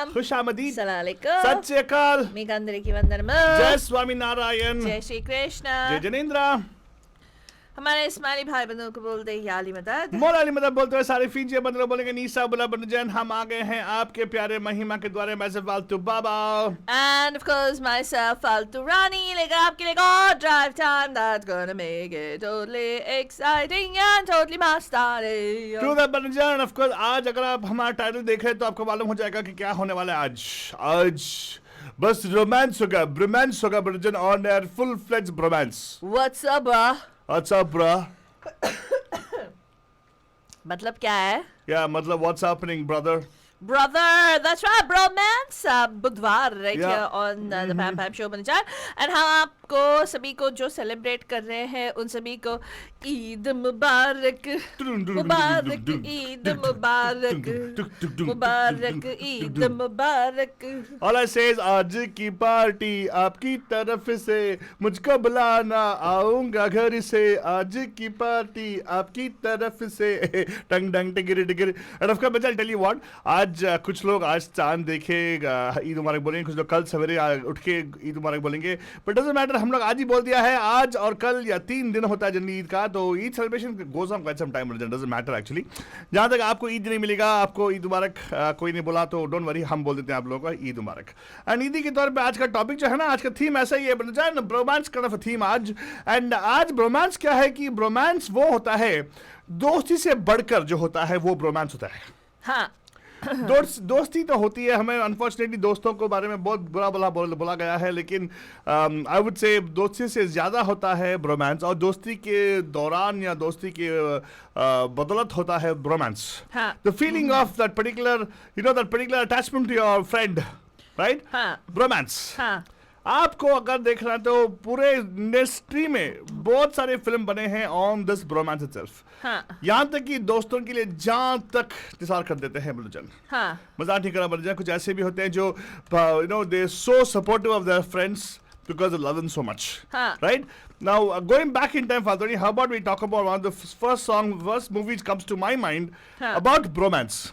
Welcome. Khushamadi. Assalamualaikum. Sat Sri Akal. మీకు అందరికీ వందనము. जय स्वामी नारायण. जय श्री कृष्ण. जय जनेन्द्र. हमारे इस्माइली भाई बंधुओं को बोलते हैं याली मदद. मोलाली मदद बोलते हुए सारे फीजिए बंधुओं बोलेंगे नीसा बुला बंधुजन. हम आ गए हैं आपके प्यारे महिमा के द्वारे. मैं से फालतू बाबा. And of course myself फालतू रानी लेकर आपके लिए और drive time that's gonna make it totally exciting and totally must-starting. True that बंधुजन. Of course आज अगर आप हमारा टाइटल देख रहे हैं तो आपको मालूम हो जाएगा कि क्या होने वाला है आज बस रोमांस होगा, ब्रोमांस होगा बंधुजन. On air full fledge bromance. What's up, bro? What's up, bro? मतलब क्या है? Yeah, मतलब what's happening, brother? Brother, that's right, bromance. बुधवार right Yeah. here on the Pam Pam Show Banjar. And हम आपको सभी को जो सेलिब्रेट कर रहे हैं उन सभी को ईद मुबारक. मुबारक ईद मुबारक. मुबारक ईद मुबारक. All I say is आज की पार्टी आपकी तरफ से मुझको बुलाना आऊंगा घर से. आज की पार्टी आपकी तरफ से टंग डंग टिगिर टिगिर. And of course I'll tell you what, आज कुछ लोग आज चांद देखेगा ईद मुबारक बोलेंगे, कुछ लोग कल सवेरे उठ के ईद मुबारक बोलेंगे. बट डजंट मैटर, हम लोग आज ही बोल दिया है. आज और कल या 3 दिन होता है जनरली ईद का, तो Eid celebration goes on quite some time. Doesn't matter actually. जहाँ तक आपको ईद नहीं मिलेगा, आपको ईद मुबारक कोई नहीं बोला तो डोंट वरी, हम बोल देते हैं आप लोगों को ईद मुबारक. एंड ईदी के तौर पे आज का टॉपिक जो है ना, आज का थीम ऐसा ही है ब्रोमांस का थीम आज. एंड आज ब्रोमांस क्या है कि ब्रोमांस वो होता है दोस्ती से बढ़कर जो होता है वो ब्रोमांस होता है. हाँ. दोस्ती तो होती है, हमें अनफॉर्चुनेटली दोस्तों को बारे में बहुत बुरा बोला गया है, लेकिन आई वुड से दोस्ती से ज़्यादा होता है ब्रोमांस. और दोस्ती के दौरान या दोस्ती के बदौलत होता है bromance. The feeling of that particular attachment to your friend, right? Bromance. आपको अगर देखना है तो पूरे इंडस्ट्री में बहुत सारे फिल्म बने हैं ऑन दिस ब्रोमांस इटसेल्फ. यहाँ तक कि दोस्तों के लिए जहाँ तक निसार कर देते हैं बलूचन. मजाक नहीं करा बलूचन. कुछ ऐसे भी होते हैं जो they so supportive of their friends because they love them so much. Right? Now, going back in time, Faltoni, how about we talk about one of the first movie which comes to my mind about bromance.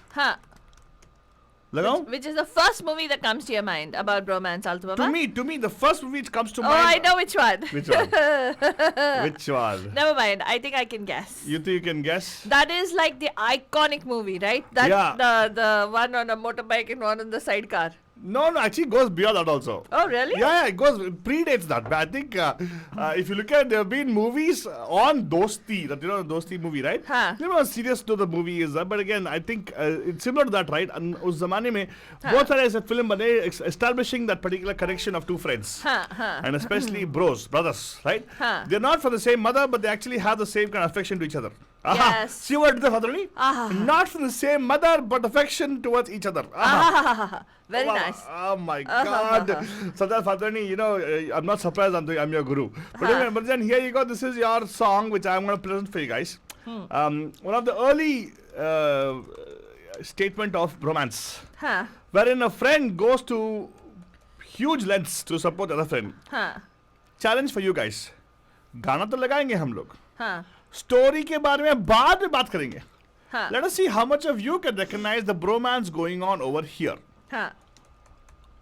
Which is the first movie that comes to your mind about bromance, Altu Baba? To me, the first movie which comes to mind. Oh, I know which one. Which one? Which one? Never mind. I think I can guess. You think you can guess? That is like the iconic movie, right? The one on a motorbike and one on the sidecar. No, actually it goes beyond that also. Oh, really? Yeah, it predates that. But I think if you look at, there have been movies on Dosti, Dosti movie, right? You know how serious to the movie is, but again, I think it's similar to that, right? And उस ज़माने में बहुत सारे ऐसे film बने establishing that particular connection of two friends. And especially brothers, right? They're not from the same mother, but they actually have the same kind of affection to each other. Yes. See what the father mean? Not from the same mother, but affection towards each other. Very nice. Oh my God. Sardar Fatani, I'm not surprised I'm your guru. But then here you go. This is your song, which I'm going to present for you guys. One of the early statement of bromance, wherein a friend goes to huge lengths to support the other friend. Challenge for you guys. गाना तो लगाएंगे हम लोग. Story के बारे में बाद में बात करेंगे. Let us see how much of you can recognize the bromance going on over here.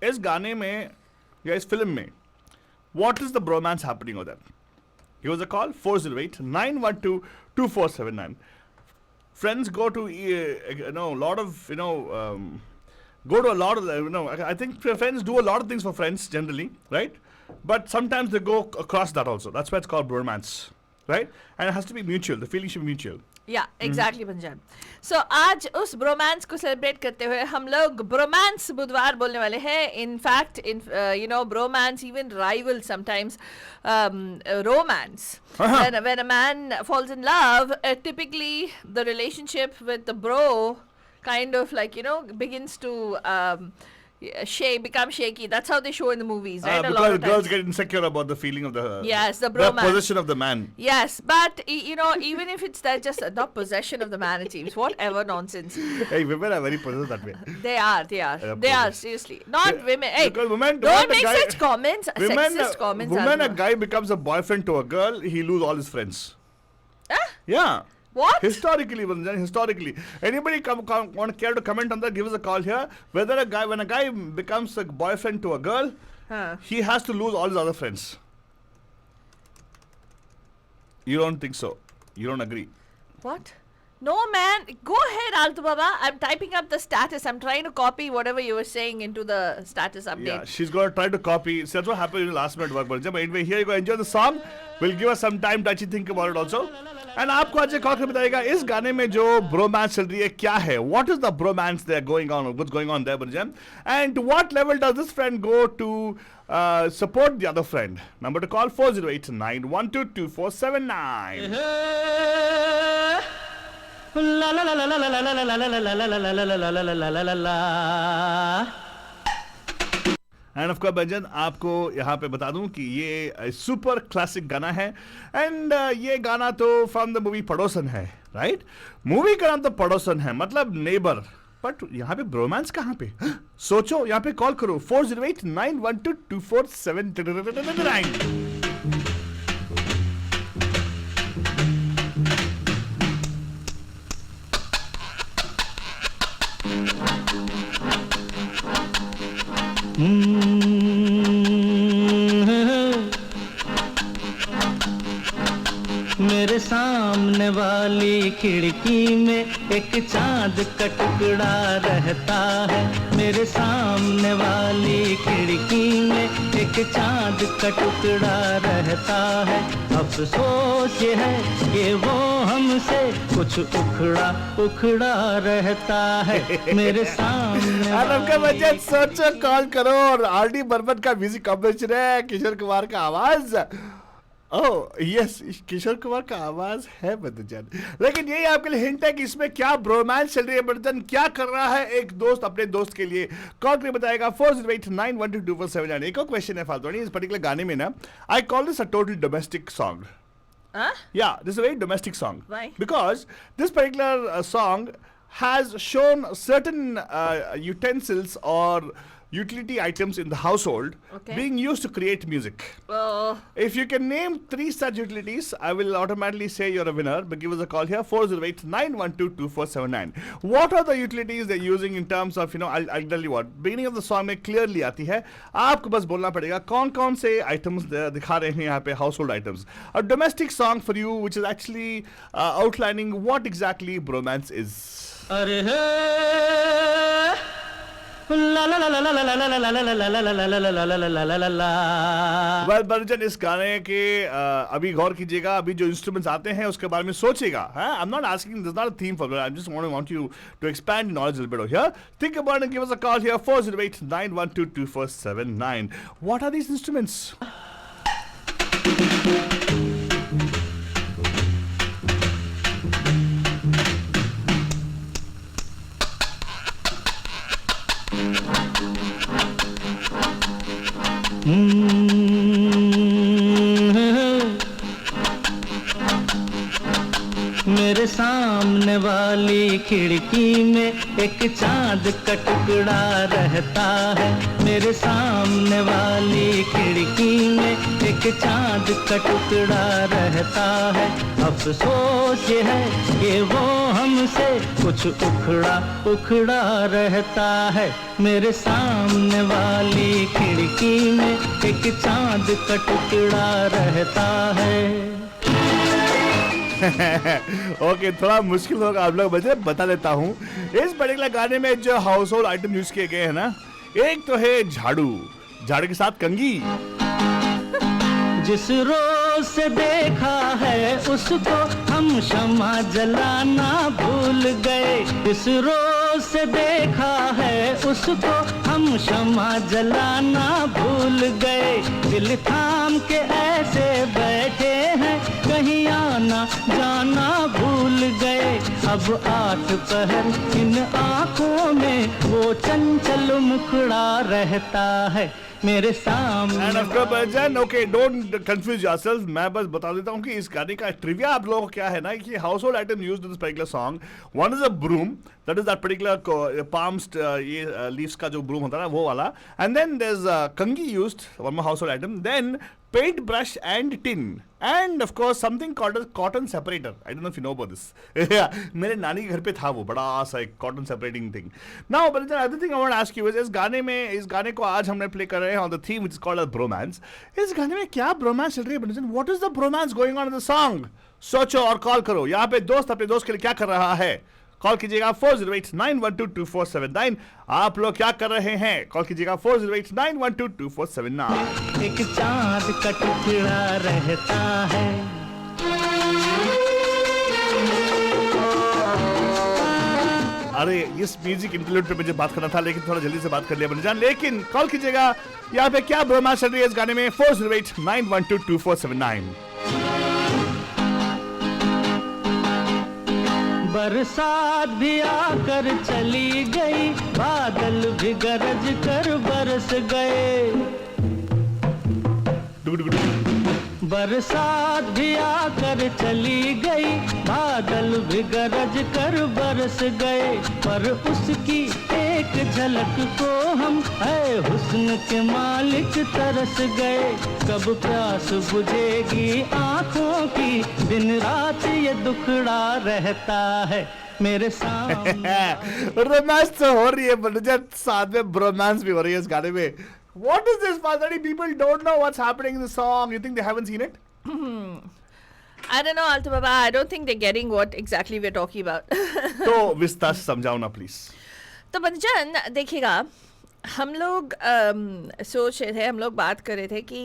इस गाने में या इस फिल्म में what is the bromance happening over there? Give us a call 408-912-2479. Friends go to I think friends do a lot of things for friends generally, right? But sometimes they go across that also. That's why it's called bromance, right? And it has to be mutual. The feeling should be mutual. Yeah, exactly, Punjab. So आज उस bromance को celebrate करते हुए हम लोग bromance बुधवार बोलने वाले हैं. In fact, bromance even rivals sometimes romance. When a man falls in love, typically the relationship with the bro kind of begins to become shaky. That's how they show in the movies, right? Because girls get insecure about the feeling of the bromance. Possession of the man. Yes, but even if it's that just not possession of the man, it seems whatever nonsense. Hey, women are very possessive that way. They are seriously. Not women. Hey, because women don't make such comments. Sexist comments. Women, a guy becomes a boyfriend to a girl, he lose all his friends. Yeah. What? Historically, Banjan, historically. Anybody want care to comment on that? Give us a call here. Whether when a guy becomes a boyfriend to a girl, he has to lose all his other friends. You don't think so? You don't agree? What? No, man. Go ahead, Altu Baba. I'm typing up the status. I'm trying to copy whatever you were saying into the status update. Yeah, she's going to try to copy. So that's what happened in the last minute work. But anyway, here you go. Enjoy the song. We'll give us some time to actually think about it also. And आपको आज एक और बताएगा इस गाने में जो bromance चल रही है क्या है? What is the bromance there going on? What's going on there, Banjam? And to what level does this friend go to support the other friend? Number to call 4089122479. La la la la la la la la la la la la la la la la. And of course बंजन आपको यहाँ पे बता दूं कि ये super classic गाना है एंड ये गाना तो फ्रॉम द मूवी पड़ोसन है राइट मूवी का नाम तो पड़ोसन है मतलब नेबर बट यहाँ पे ब्रोमांस कहाँ पे सोचो यहाँ पे कॉल करो 4089122479 मेरे सामने वाली खिड़की में एक चांद का टुकड़ा रहता है मेरे सामने वाली खिड़की में एक चांद का टुकड़ा रहता है अफसोस ये है कि वो हमसे कुछ उखड़ा उखड़ा रहता है मेरे सामने आपका बजट सोचो कॉल करो और आरडी बर्मन का म्यूजिक कॉम्बिनेशन है किशोर कुमार का आवाज ओह यस किशोर कुमार का आवाज है बदजन लेकिन यही आपके लिए हिंट है कि इसमें क्या ब्रोमांस चल रही है बदजन क्या कर रहा है एक दोस्त अपने दोस्त के लिए कॉल करके बताएगा 4089122479 एक और क्वेश्चन है फालतू इस पर्टिकुलर गाने में ना I call this a total domestic song Yeah, this is a very domestic song. Why? Because this particular song has shown certain utensils or utility items in the household being used to create music. If you can name 3 such utilities, I will automatically say you're a winner. But give us a call here 4089122479. What are the utilities they're using in terms of I'll tell you what. Beginning of the song में clearly आती है. आपको बस बोलना पड़ेगा कौन-कौन से items दिखा रहे हैं यहाँ पे household items. A domestic song for you which is actually outlining what exactly bromance is. अरे ला ला ला ला ला ला ला ला ला ला ला वेल बर्जन इस गाने के अभी गौर कीजिएगा अभी जो इंस्ट्रूमेंट्स आते हैं उसके बारे में सोचिएगा I am not asking this not a theme for I just want you to expand knowledge little bit here think about and give us a call here 4089122479 what are these instruments मेरे सामने वाली खिड़की में एक चांद का टुकड़ा रहता है मेरे सामने वाली खिड़की में एक चांद का टुकड़ा रहता है अफसोस ये है कि वो हमसे कुछ उखड़ा उखड़ा रहता है मेरे सामने वाली खिड़की में एक चांद का टुकड़ा रहता है ओके थोड़ा मुश्किल होगा आप लोग मुझे बता देता हूँ इस पर्टिकुलर गाने में जो हाउस होल्ड आइटम यूज किए गए हैं ना एक तो है झाड़ू झाड़ू के साथ कंघी जिस रोज से देखा है उसको हम शमा जलाना भूल गए इस रोज से देखा है उसको हम शमा जलाना भूल गए दिल थाम के ऐसे बैठे हैं कहीं आना जाना भूल गए अब 8 पहर इन आंखों में वो चंचल मुखड़ा रहता है मेरे सामने and of course okay don't confuse yourself मैं बस बता देता हूँ कि इस गाने का ट्रिविया आप लोगों को क्या है ना कि household item used in this particular song one is a broom that is that particular palms ये लीव्स का जो ब्रूम होता है ना वो वाला एंड देन देयर इज कंघी used one more household item then paint brush and tin, and of course something called as cotton separator. I don't know if you know about this. Yeah, मेरे नानी के घर पे था वो बड़ा सा एक cotton separating thing. Now, but the other thing I want to ask you is इस गाने को आज हमने play कर रहे हैं on the theme which is called as bromance. इस गाने में क्या bromance चल रही है बंजन? What is the bromance going on in the song? सोचो और कॉल करो. यहाँ पे दोस्त अपने दोस्त के लिए क्या कर रहा है? कॉल कीजिएगा 4089122479. आप लोग क्या कर रहे हैं? कॉल कीजिएगा 4089122479. एक चांद का टुकड़ा रहता है. अरे इस म्यूजिक इंटरल्यूड पे मुझे बात करना था लेकिन थोड़ा जल्दी से बात कर लिया बंजान. लेकिन कॉल कीजिएगा. यहाँ पे क्या ब्रोमांस चल रही है इस गाने में? 4089122479. बरसात भी आकर चली गई, बादल भी गरज कर बरस गए. बरसात भी आकर चली गई, बादल भी गरज कर बरस गए. पर उसकी एक झलक को हम है हुस्न के मालिक तरस गए. कब प्यास बुझेगी आंखों की, दिन रात ये दुखड़ा रहता है मेरे सामने. रोमांस तो हो रही है बंजान, साथ में ब्रोमांस भी हो रही है इस गाने में. What is this, Fatari? People don't know what's happening in the song. You think they haven't seen it? I don't know, Alto Baba. I don't think they're getting what exactly we're talking about. तो विस्तार से समझाओ ना please. तो बंजन देखिएगा, हम लोग सोच रहे थे, हम लोग बात कर रहे थे कि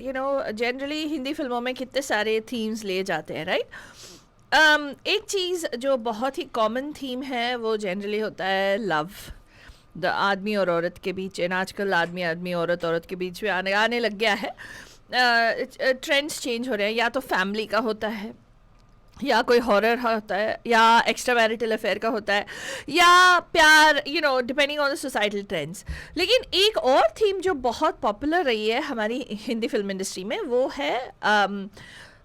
यू नो जनरली हिंदी फिल्मों में कितने सारे थीम्स लिए जाते हैं, राइट? एक चीज़ जो बहुत ही कॉमन थीम है वो जनरली होता है लव, द आदमी और औरत के बीच. एंड आजकल आदमी आदमी औरत औरत के बीच में आने लग गया है. ट्रेंड्स चेंज हो रहे हैं. या तो फैमिली का होता है, या कोई हॉरर होता है, या एक्स्ट्रा मैरिटल अफेयर का होता है, या प्यार, you know depending on the societal trends. लेकिन एक और थीम जो बहुत पॉपुलर रही है हमारी हिंदी फिल्म इंडस्ट्री में वो है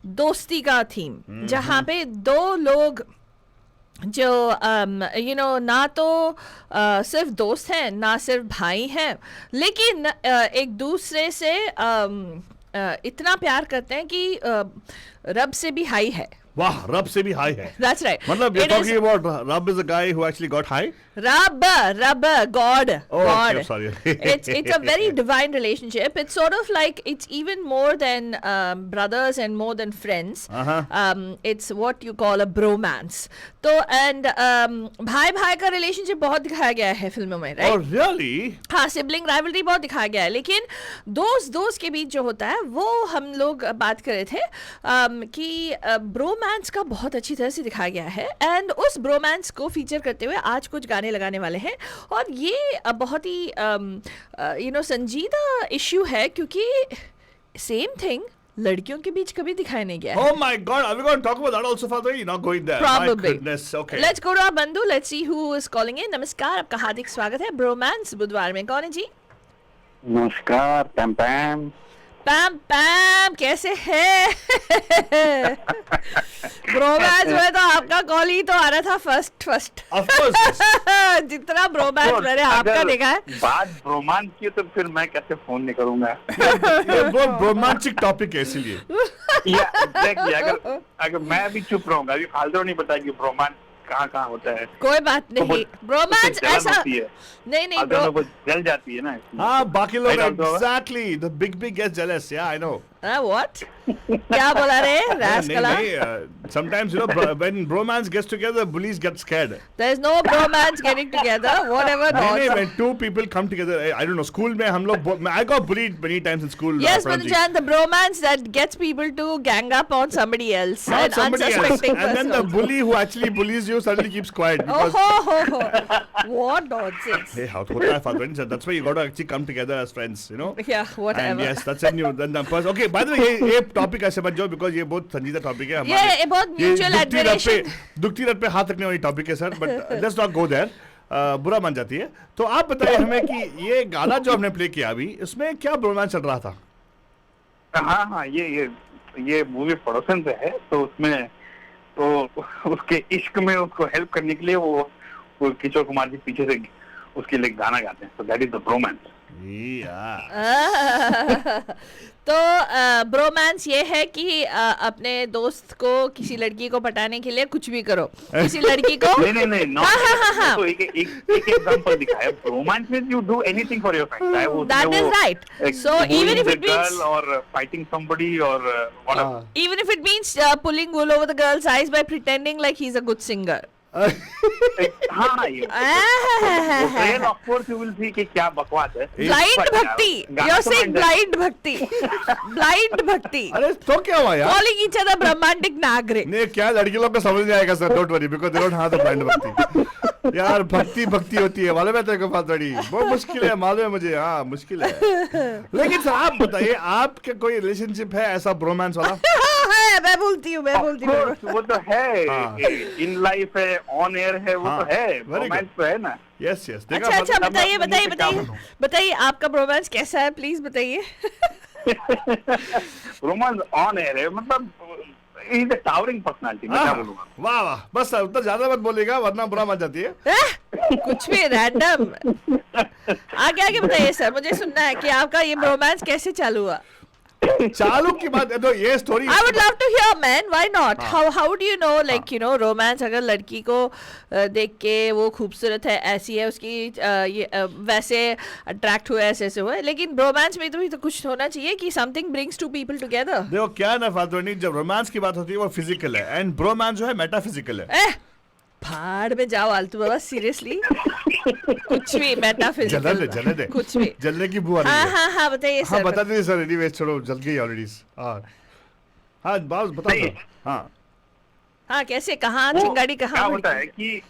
दोस्ती का थीम, जहाँ पे दो लोग जो यू नो ना तो सिर्फ दोस्त हैं ना सिर्फ भाई हैं, लेकिन एक दूसरे से इतना प्यार करते हैं कि रब से भी हाई है. वाह, रब से भी हाई है. That's right. मतलब you're talking about Rab is a guy who actually got high? Rab, God. Oh, God. okay, sorry. It's a very divine relationship. It's sort of like, it's even more than brothers and more than friends. It's what you call a bromance. तो and भाई भाई का relationship बहुत दिखाया गया है फिल्मों में, right? Oh, really? हाँ, सिबलिंग राइवलरी बहुत दिखाया गया है. लेकिन दोस्त के बीच जो होता है वो हम लोग बात कर रहे थे कि ब्रोमांस का बहुत अच्छी तरह से दिखाया गया है. एंड उस ब्रोमांस को फीचर करते हुए आज कुछ गाने लगाने वाले हैं. और ये बहुत ही यू नो संजीदा इश्यू है, क्योंकि सेम थिंग लड़कियों के बीच कभी दिखाया नहीं गया है. Oh my God, are we going to talk about that also, Father? You're not going there. Probably. My goodness, okay. Let's go to our बंधु. Let's see who is calling in. नमस्कार, आपका हार्दिक स्वागत है ब्रोमांस बुधवार में. कौन है जी? नमस्कार. पैम पैम पैम पैम, कैसे है? ब्रोमांस में तो आपका कॉल ही तो आ रहा था फर्स्ट. Of course. जितना ब्रोमांस मैंने आपका देखा है. बात रोमांच की तो फिर मैं कैसे फोन नहीं करूंगा. ये बहुत रोमांटिक टॉपिक है इसीलिए. या एग्जैक्टली, अगर मैं अभी चुप रहूंगा, अभी फालतू नहीं पता कि रोमांच कहाँ होता है. कोई बात नहीं, ब्रोमांस ऐसा नहीं ब्रो जल जाती है ना. हाँ, बाकी लोग exactly the big gets jealous. Yeah, I know. What? क्या बोला रे रास्कला? Sometimes you know when bromance gets together, bullies get scared. There is no bromance getting together. Whatever. नहीं, when two people come together, I don't know. School में हम लोग, I got bullied many times in school. Yes, but the bromance that gets people to gang up on somebody else. Not somebody else. Unsuspecting And then the bully who actually bullies you suddenly keeps quiet. What nonsense. Hey, how होता है Father? That's why you got to actually come together as friends, you know. Yeah, whatever. And yes, that's when you then the person. Okay, by the way, ये topic ऐसे मत जाओ because ये बहुत संजीदा topic है हमारे. ये बहुत mutual admiration. दुखती रत पे हाथ रखने वाली टॉपिक है sir. But let's not go there. बुरा मान जाती है. तो आप बताइए हमें कि ये गाना जो हमने प्ले किया अभी, इसमें क्या ब्रोमांस चल रहा था? हाँ, ये मूवी पड़ोसन से है. तो उसमें तो उसके इश्क में उसको हेल्प करने के लिए वो किशोर कुमार जी पीछे से उसके लिए गाना गाते हैं. So that is the bromance. तो ब्रोमांस ये है कि अपने दोस्त को किसी लड़की को पटाने के लिए कुछ भी करो, किसी लड़की को नहीं हाँ। तो एक एग्जांपल दिखाया, रोमांस में you do anything for your friend, चाहे वो that is right. So even if it means और फाइटिंग समबडी और whatever, even if it means pulling wool over the girl's eyes by pretending like he's a good singer. हाँ ये train of course you will see कि क्या बकवास है. Blind भक्ति, you're saying blind भक्ति, blind भक्ति. अरे तो क्या हुआ यार? Calling each other ब्रह्मांडिक नागरिक. नहीं क्या लड़की लोग को समझ नहीं आएगा sir, don't worry because they don't have the blind भक्ति. यार भक्ति होती है मालूम है तेरे को बात बड़ी बहुत मुश्किल है, मालूम है मुझे. हाँ मुश्किल है. लेकिन सर आप बताइए, आपके कोई रिलेशनशिप है ऐसा ब्रोमांस वाला? है, मैं बोलती हूँ. वो तो है, इन लाइफ है, ऑन एयर है, वो तो है, रोमांस तो है ना. यस अच्छा बताइए आपका ब्रोमांस कैसा है, प्लीज बताइए. रोमांस ऑन एयर है, मतलब he is a towering personality. मैं क्या बोलूँगा. वाह बस उतना ज्यादा मत बोलेगा वरना बुरा मान जाती है. कुछ भी रैंडम. आगे बताइए सर, मुझे सुनना है कि आपका ये ब्रोमांस कैसे चालू हुआ. चालू की बात है तो ये story I would love to hear, man. Why not? How do you know, like you know, romance अगर लड़की को देख के वो खूबसूरत है, ऐसी है, उसकी ये वैसे अट्रैक्ट हुए, ऐसे हुए, लेकिन रोमांस में तो भी तो कुछ होना चाहिए कि something brings two people together. देखो क्या ना फातुनी, जब रोमांस की बात होती है वो फिजिकल है एंड ब्रोमांस जो है मेटाफिजिकल है. भाड़ में जाओ आलतू बाबा, सीरियसली. कुछ भी मेटाफिजिकल, जलने दे कुछ भी जलने की बुआ नहीं है. हाँ बताइए सर. हाँ बता दीजिए सर. एनीवेज छोड़ो, जल गई ऑलरेडी. हाँ बात बता दो. हाँ कैसे, कहाँ चिंगारी कहाँ क्या होता है कि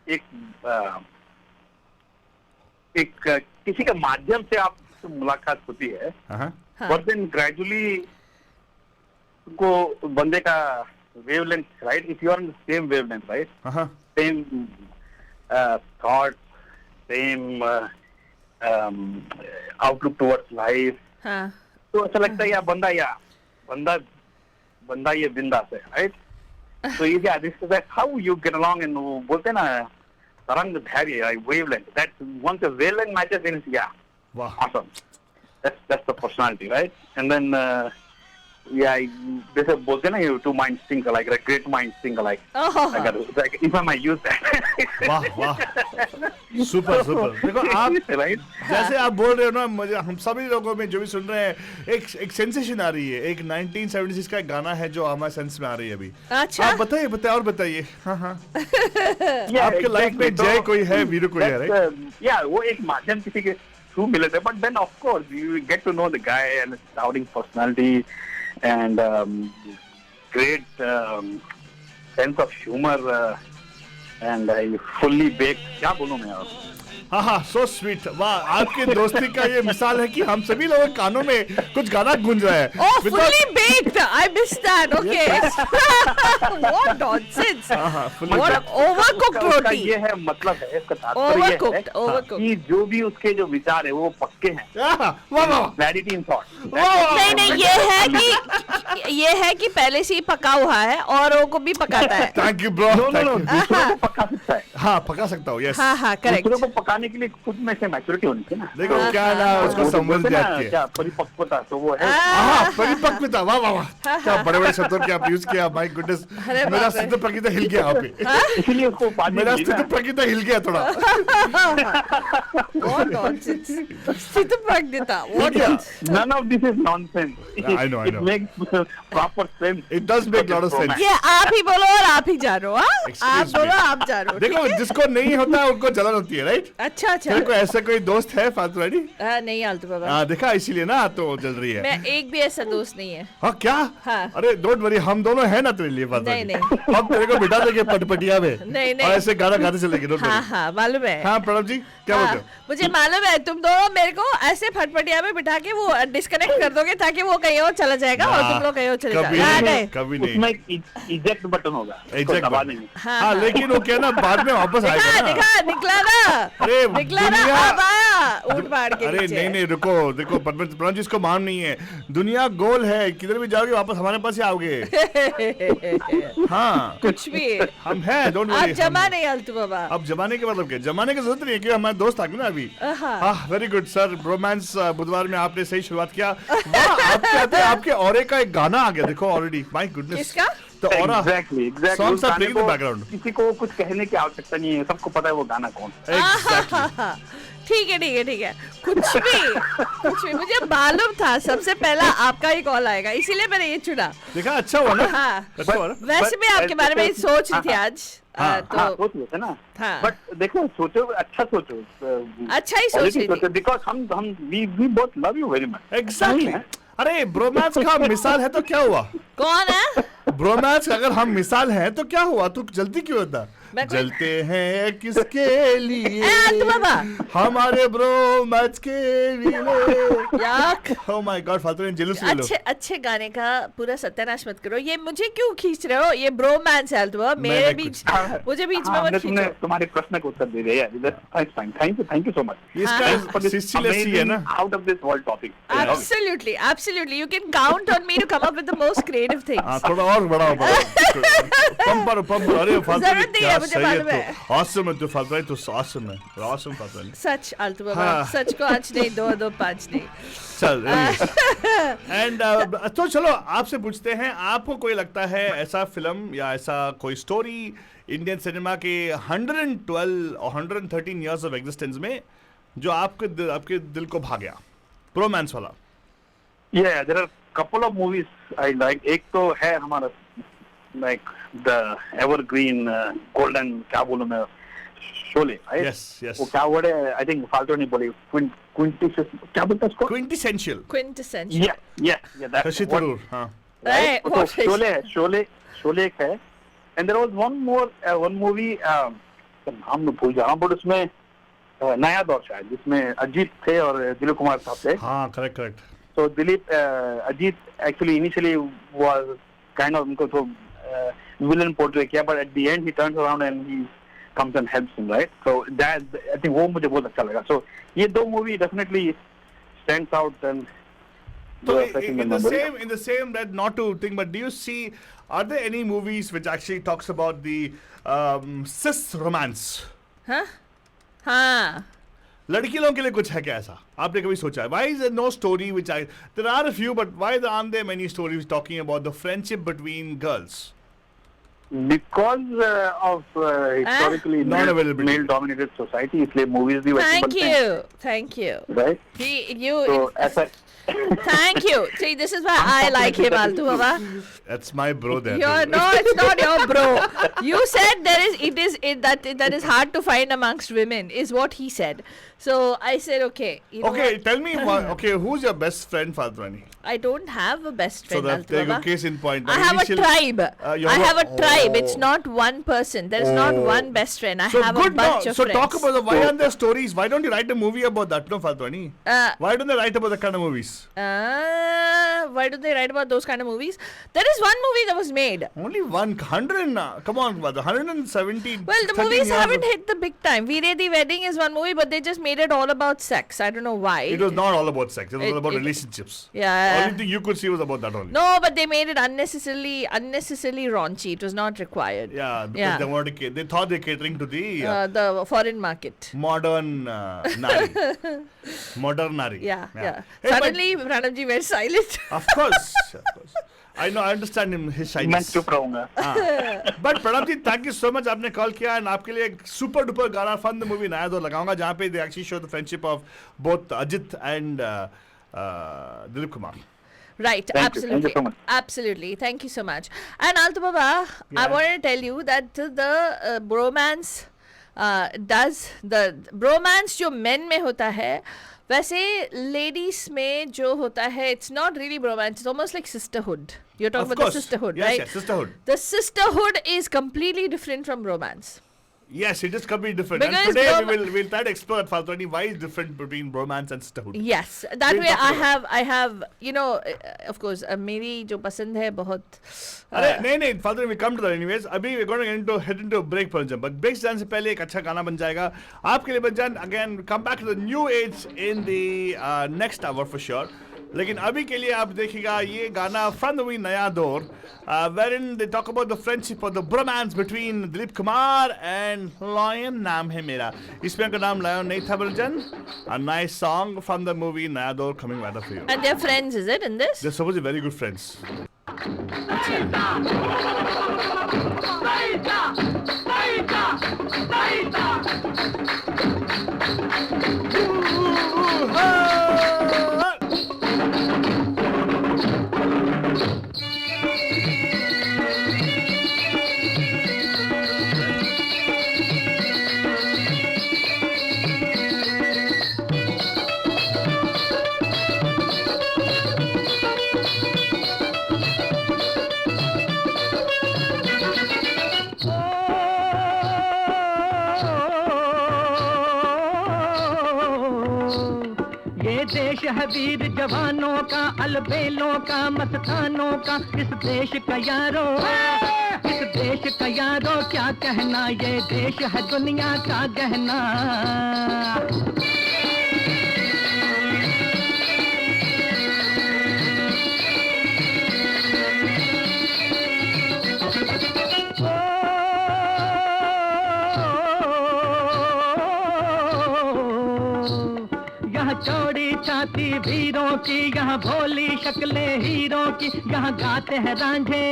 एक किसी के माध्यम से आपसे मुलाकात होती है, और देन ग्रेजुअली को बंदे का wavelength, right? If you are on the same wavelength, right? Same thoughts, same outlook towards life. तो ऐसा लगता है यार बंदा ये बिंदास है, right? So you get this is like how you get along, and वो बोलते हैं ना तरंग धैर्य, like wavelength. That once the wavelength matches, then it's awesome. That's the personality, right? And then जैसे बोलते ना, you two minds think alike, like great minds think alike. Like if I might use that. वाह super. देखो आप जैसे आप बोल रहे हो ना, मुझे हम सभी लोगों में जो भी सुन रहे हैं एक सेंसेशन आ रही है. एक 1970s का एक गाना है जो हमारे सेंस में आ रही है अभी. अच्छा आप बताइए और बताइए. हाँ आपके लाइफ में जय कोई है, वीरू कोई है, राइट? या वो एक माध्यम किसी के थ्रू मिले थे, but then of course you get to know the guy and towering personality and great sense of humor and fully baked. क्या बोलूं मैं यार. हाँ सो स्वीट. वाह आपकी दोस्ती का ये मिसाल है कि हम सभी लोगों के कानों में कुछ गाना गूंज रहा है. Oh, fully baked. I missed that. Okay. What nonsense. What overcooked roti. ये है मतलब है इसका तात्पर्य है कि जो भी उसके जो विचार है वो पक्के हैं. Clarity in thought. नहीं ये है कि पहले से ही पका हुआ है औरों को भी पकाता है. Thank you bro. दूसरों को पका सकता है. हाँ पका सकता हूँ. Yes. हाँ करेक्ट. दूसरों को पकाने के लिए खुद में से मैच्योरिटी होनी चाहिए ना. देखो क्या ना उसको समझ जाती है, क्या परिपक्वता, तो वो है. परिपक्वता. वाह क्या बड़े शब्दों के आप यूज किया. माय गुडनेस, मेरा स्थिति प्रकृति हिल गया यहाँ पे. इसीलिए उसको मेरा स्थिति प्रकृति हिल गया थोड़ा. What nonsense. स्थिति प्रकृति. What nonsense. None of this is nonsense. I know. It makes proper sense. It does make lot of sense. ये आप ही बोलो और आप ही जानो. आप बोलो आप जानो. देखो जिसको नहीं होता है उनको जलन होती है, राइट? अच्छा तेरे को ऐसा कोई दोस्त है फातू रानी? नहीं आलतू बाबा. हाँ देखा, इसीलिए ना तो जल रही है. मैं एक भी ऐसा दोस्त नहीं है. हाँ क्या? हाँ. अरे डोंट वरी, हम दोनों हैं ना तेरे लिए. नहीं हम तेरे को बिठा देंगे पटपटिया में. नहीं और ऐसे गाना गाते चलेंगे. Don't worry. हाँ मालूम है. हाँ प्रणव जी क्या बोलते हो? मुझे मालूम है तुम दोनों मेरे को ऐसे फटफटिया में बिठा के वो डिस्कनेक्ट कर दोगे ताकि वो कहीं और चला जाएगा और तुम लोग कहीं और चले जाओगे. कभी नहीं. उसमें इजेक्ट बटन होगा. इजेक्ट दबा देंगे. हाँ लेकिन वो क्या ना बाद में वापस आएगा. निकला ना. अरे निकला ना. अब आया. ऊंट पहाड़ के अरे नीचे नहीं है। नहीं रुको, देखो प्रणव जी इसको मान नहीं है, दुनिया गोल है, किधर भी जाओगे वापस हमारे पास ही आओगे। हाँ कुछ भी हम हैं, डोंट आप वरी। जमा नहीं आलतू बाबा। अब जमाने के मतलब क्या, जमाने की जरूरत नहीं है क्योंकि हमारे दोस्त आ गए ना अभी। हाँ वेरी गुड सर, रोमांस बुधवार में आपने सही शुरुआत किया। वाह, आप कहते हैं आपके औरे का एक गाना आ गया, देखो ऑलरेडी, माय गुडनेस। किसका? तो औरा exactly Songs are playing in the background. किसी को कुछ कहने की आवश्यकता नहीं है, सबको पता है वो गाना कौन है। एग्जैक्टली। ठीक है ठीक है ठीक है, कुछ भी मुझे मालूम था सबसे पहला आपका ही कॉल आएगा, इसीलिए मैंने ये चुना। देखा, अच्छा हुआ ना। हाँ। अच्छा हुआ ना। वैसे मैं आपके बारे में सोच रही थी हाँ, आज। हाँ, हाँ, तो सोच लेते ना। हाँ। बट देखो, सोचो, अच्छा सोचो, अच्छा ही सोच रही थी। बिकॉज हम we both love you very much. Exactly. अरे ब्रोमांस का मिसाल है तो क्या हुआ? कौन है? ब्रोमांस अगर हम मिसाल हैं तो क्या हुआ? तू जल्दी क्यों होता? मैं कोई- जलते हैं किसके लिए तो बाबा हमारे ब्रोमांस के लिए। याक ओह माय गॉड, फालतू में जेलस ले लो। अच्छे अच्छे गाने का पूरा सत्यानाश मत करो। ये मुझे क्यों खींच रहे हो? ये ब्रोमांस है तो मेरे मैंने बीच, कुछ- मुझे बीच में हाँ, मत तुमने खींचो। तुम्हारे प्रश्न का उत्तर दे दिया। थैंक यू सो मच इसका सिस्सी लस्सी है ना। Out of this world topic. Absolutely, absolutely. You can count on me to come up with the most creative things. हाँ, थोड़ा और बढ़ाओ पंप पर। अरे फालतू जरूरत नहीं है, क्या मुझे सही है मालूम तो। है। ऑसम है तू, फालतू है तू, ऑसम है, ऑसम फालतू है। सच आलतू बाबा, हाँ। सच को आज नहीं, दो दो पाँच नहीं। चल एंड तो चलो आपसे पूछते हैं, आपको कोई लगता है ऐसा फिल्म या ऐसा कोई स्टोरी इंडियन सिनेमा के 112 और 113 इयर्स ऑफ एग्जिस्टेंस में जो आपके दिल को भा गया, रोमांस वाला? Yeah, there are couple of movies I like. एक तो है हमारा like the evergreen golden, क्या बोलूं मैं, शोले। Yes, yes. वो क्या वर्ड है? I think फालतू नहीं बोली, quintessential, क्या बोलते हैं उसको? Quintessential. Quintessential. Yeah, that's Shashi what- Tharoor, हाँ। right? Hey, तो what is- शोले है, शोले एक है। And there was one movie, नाम मैं भूल जा रहा हूँ, but उसमें नया दौर शायद, जिसमें अजीत थे और दिलीप कुमार साहब थे। हाँ correct. So Ajit actually initially was kind of उनको तो villain portray किया, but at the end he turns around and he comes and helps him, right? So that, I think वो मुझे बहुत अच्छा लगा. So ये दो movie definitely stands out and So were second in memory. the same that, not to think, but do you see, are there any movies which actually talks about the cis romance? हाँ हाँ लड़की लोगों के लिए कुछ है क्या ऐसा? आपने कभी सोचा है? Why is there no story which there are a few, but why aren't there many stories talking about the friendship between girls? Because of historically Not availability. male-dominated society, इसलिए movies भी वैसे Thank बनते हैं, you, thank you. right? You, So ऐसा thank you. See, this is why I like him, Altu Baba. That's my bro there. No, it's not your bro. You said that is hard to find amongst women, is what he said. So I said, okay. You know Okay, what? tell me, okay, who's your best friend, Fadrani? I don't have a best So friend, that Altu there you go, Baba. case in point. I have a Initial- tribe. you I have have a tribe. It's oh. not one person. There is not Oh. one best friend. I So have a good, bunch no. of So friends. talk about why aren't there stories? Why don't you write a movie about that, no, Fadrani? Why don't they write about that kind of movies? Why do they write about those kind of movies? There is one movie that was made. Only 100, come on, 170. Well, the 13 movies years haven't of- hit the big time. Veere Di Wedding is one movie, but they just made it all about sex. I don't know why. It was not all about sex. It was all about it- relationships. Yeah. Only thing you could see was about that only. No, but they made it unnecessarily raunchy. It was not required. Yeah, because Yeah. they wanted to, they thought they're catering to The foreign market. modern Nari. Modern Nari. Yeah. Hey, but- Suddenly, Pranavji went silent. Of course. I know, I understand him, his मैं shyness. चुप रहूंगा. But Pranav ji, thank you so much, आपने call किया and आपके लिए एक super duper गाना fun the movie नया दौर लगाऊंगा जहाँ पे they actually show the friendship of both Ajit and Dilip Kumar. Right, Thank you. absolutely. Thank you so much. Absolutely. Thank you so much. And Altu Baba, I Yeah. want to tell you that the bromance bromance जो men में होता है वैसे ladies में जो होता है, it's not really bromance, it's almost like sisterhood. You're talking Of about course. the sisterhood, Yes, right? yes, sisterhood. The sisterhood is completely different from romance. Yes, it is completely different. And Because today we'll try to explore at Faltoni why is different between bromance and sisterhood. Yes, that We'll way talk about I have of course मेरी जो पसंद है बहुत अरे नहीं father we come to that anyways. अभी we're going to head into a break पर जब but break जाने से पहले एक अच्छा गाना बन जाएगा आपके लिए बन जान again come back to the new age in the next hour for sure. लेकिन अभी के लिए आप देखिएगा ये गाना from the movie नया दौर wherein they talk about the friendship or the bromance between Dilip Kumar and Lion नाम है मेरा इसमें का नाम Lion नहीं था बलजन a nice song from the movie नया दौर coming right up for you. and they're friends, is it, in this? They're supposed to be very good friends. देश है वीर जवानों का अलबेलों का मस्तानों का इस देश का यारो इस देश का यारो क्या कहना ये देश है दुनिया का गहना चौड़ी छाती वीरों की यहाँ भोली शक्लें हीरों की यहाँ गाते हैं रांझे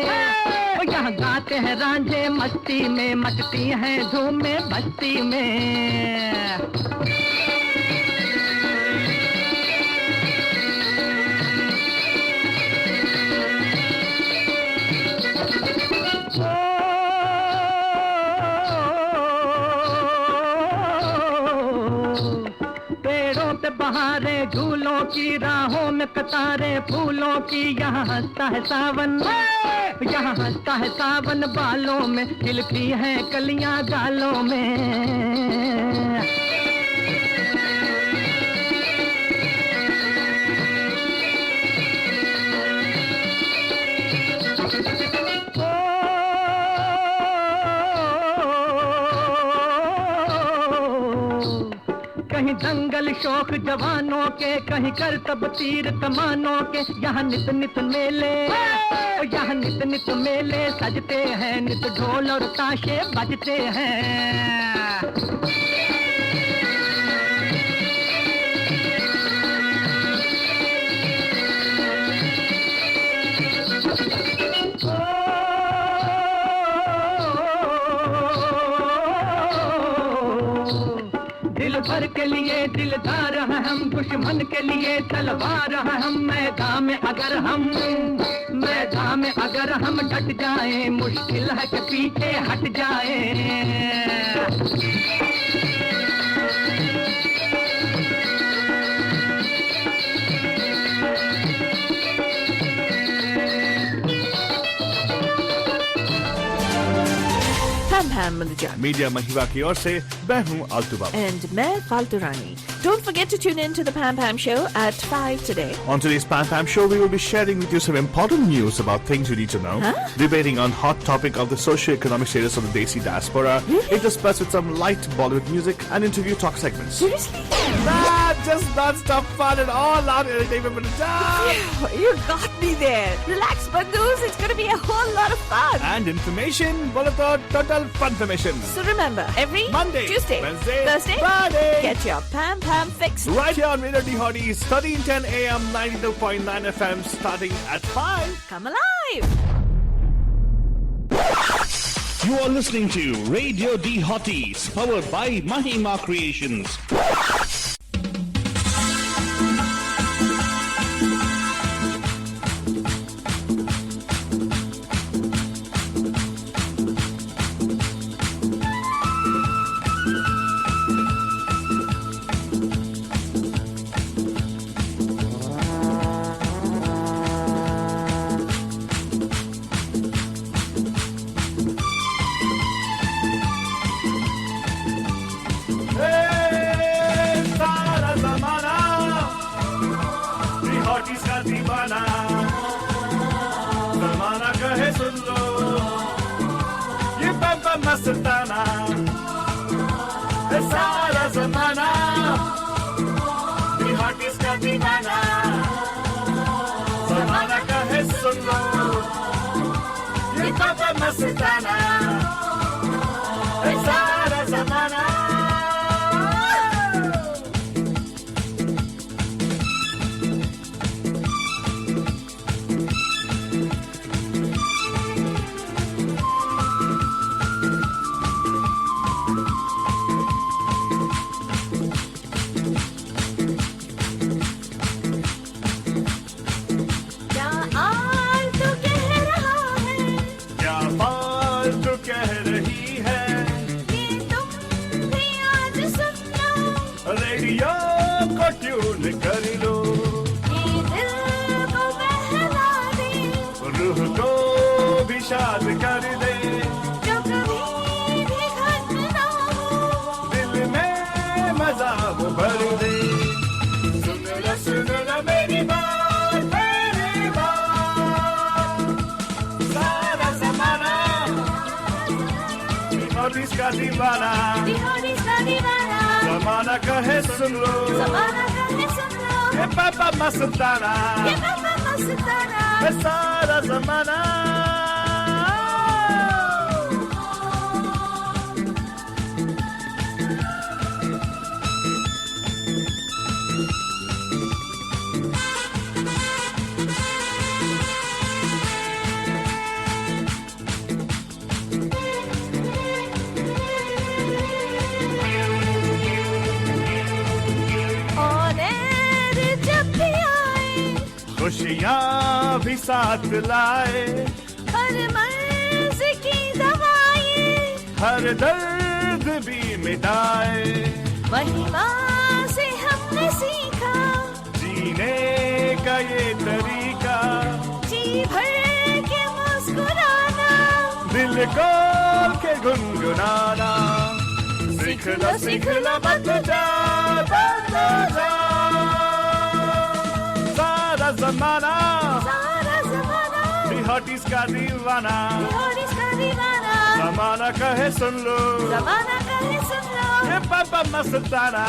यहाँ गाते हैं रांझे मस्ती में मचती हैं धूमें बस्ती में बहारे झूलों की राहों में कतारें फूलों की यहाँ हंसता है सावन यहाँ हंसता है सावन बालों में खिलती हैं कलियां गालों में कहीं दंगल शौक जवानों के कहीं करतब तीर कमानों के यहाँ नित नित मेले यहाँ नित नित मेले सजते हैं नित ढोल और ताशे बजते हैं भर के लिए दिलदार हैं हम दुश्मन के लिए तलवार हैं हम मैदान में अगर हम डट जाएं मुश्किल है कि पीछे हट जाएं Pam Pam Mandajan. मीडिया महिवा की ओर से मैं हूँ आल्तू बाबा. And मैं फालतू रानी. Don't forget to tune in to the Pam Pam Show at 5 today. On today's Pam Pam Show, we will be sharing with you some important news about things you need to know, debating on hot topic of the socio-economic status of the Desi diaspora, interspersed with some light Bollywood music and interview talk segments. Seriously? Not just non-stop fun and all out entertainment for the job. You got me there. Relax, Bandus. It's going to be a whole lot of fun. And information, Bolato, total funfirmation. So remember, every Monday, Tuesday, Wednesday, Thursday, Friday. get your Pam Pam fix. Right here on Radio D Hotties, 1310 AM, 92.9 FM, starting at 5. Come alive. You are listening to Radio D Hotties, powered by Mahima Creations. मस्ताना है सारा जमाना हॉटीज का दीवाना जमाना का है सुन लो ये पापा मस्ताना है सारा जमाना कर लो रूह को भी शाद कर दे दिल में मजा वो भर दे सुन लो मेरी बात सारा जमाना और इसका दीवाना जमाना का है सुन लो ये पापा मस्ताना है सारा जमाना खुशियाँ भी साथ लाए हर मर्ज की दवाएं हर दर्द भी मिटाए महिमा से हमने सीखा जीने का ये तरीका जी भर के मुस्कुराना दिल को के गुनगुनाना सीख लो मत जा सारा जमाना हॉटीज का दीवाना जमाना कहे सुन लो ये पापा मस्ताना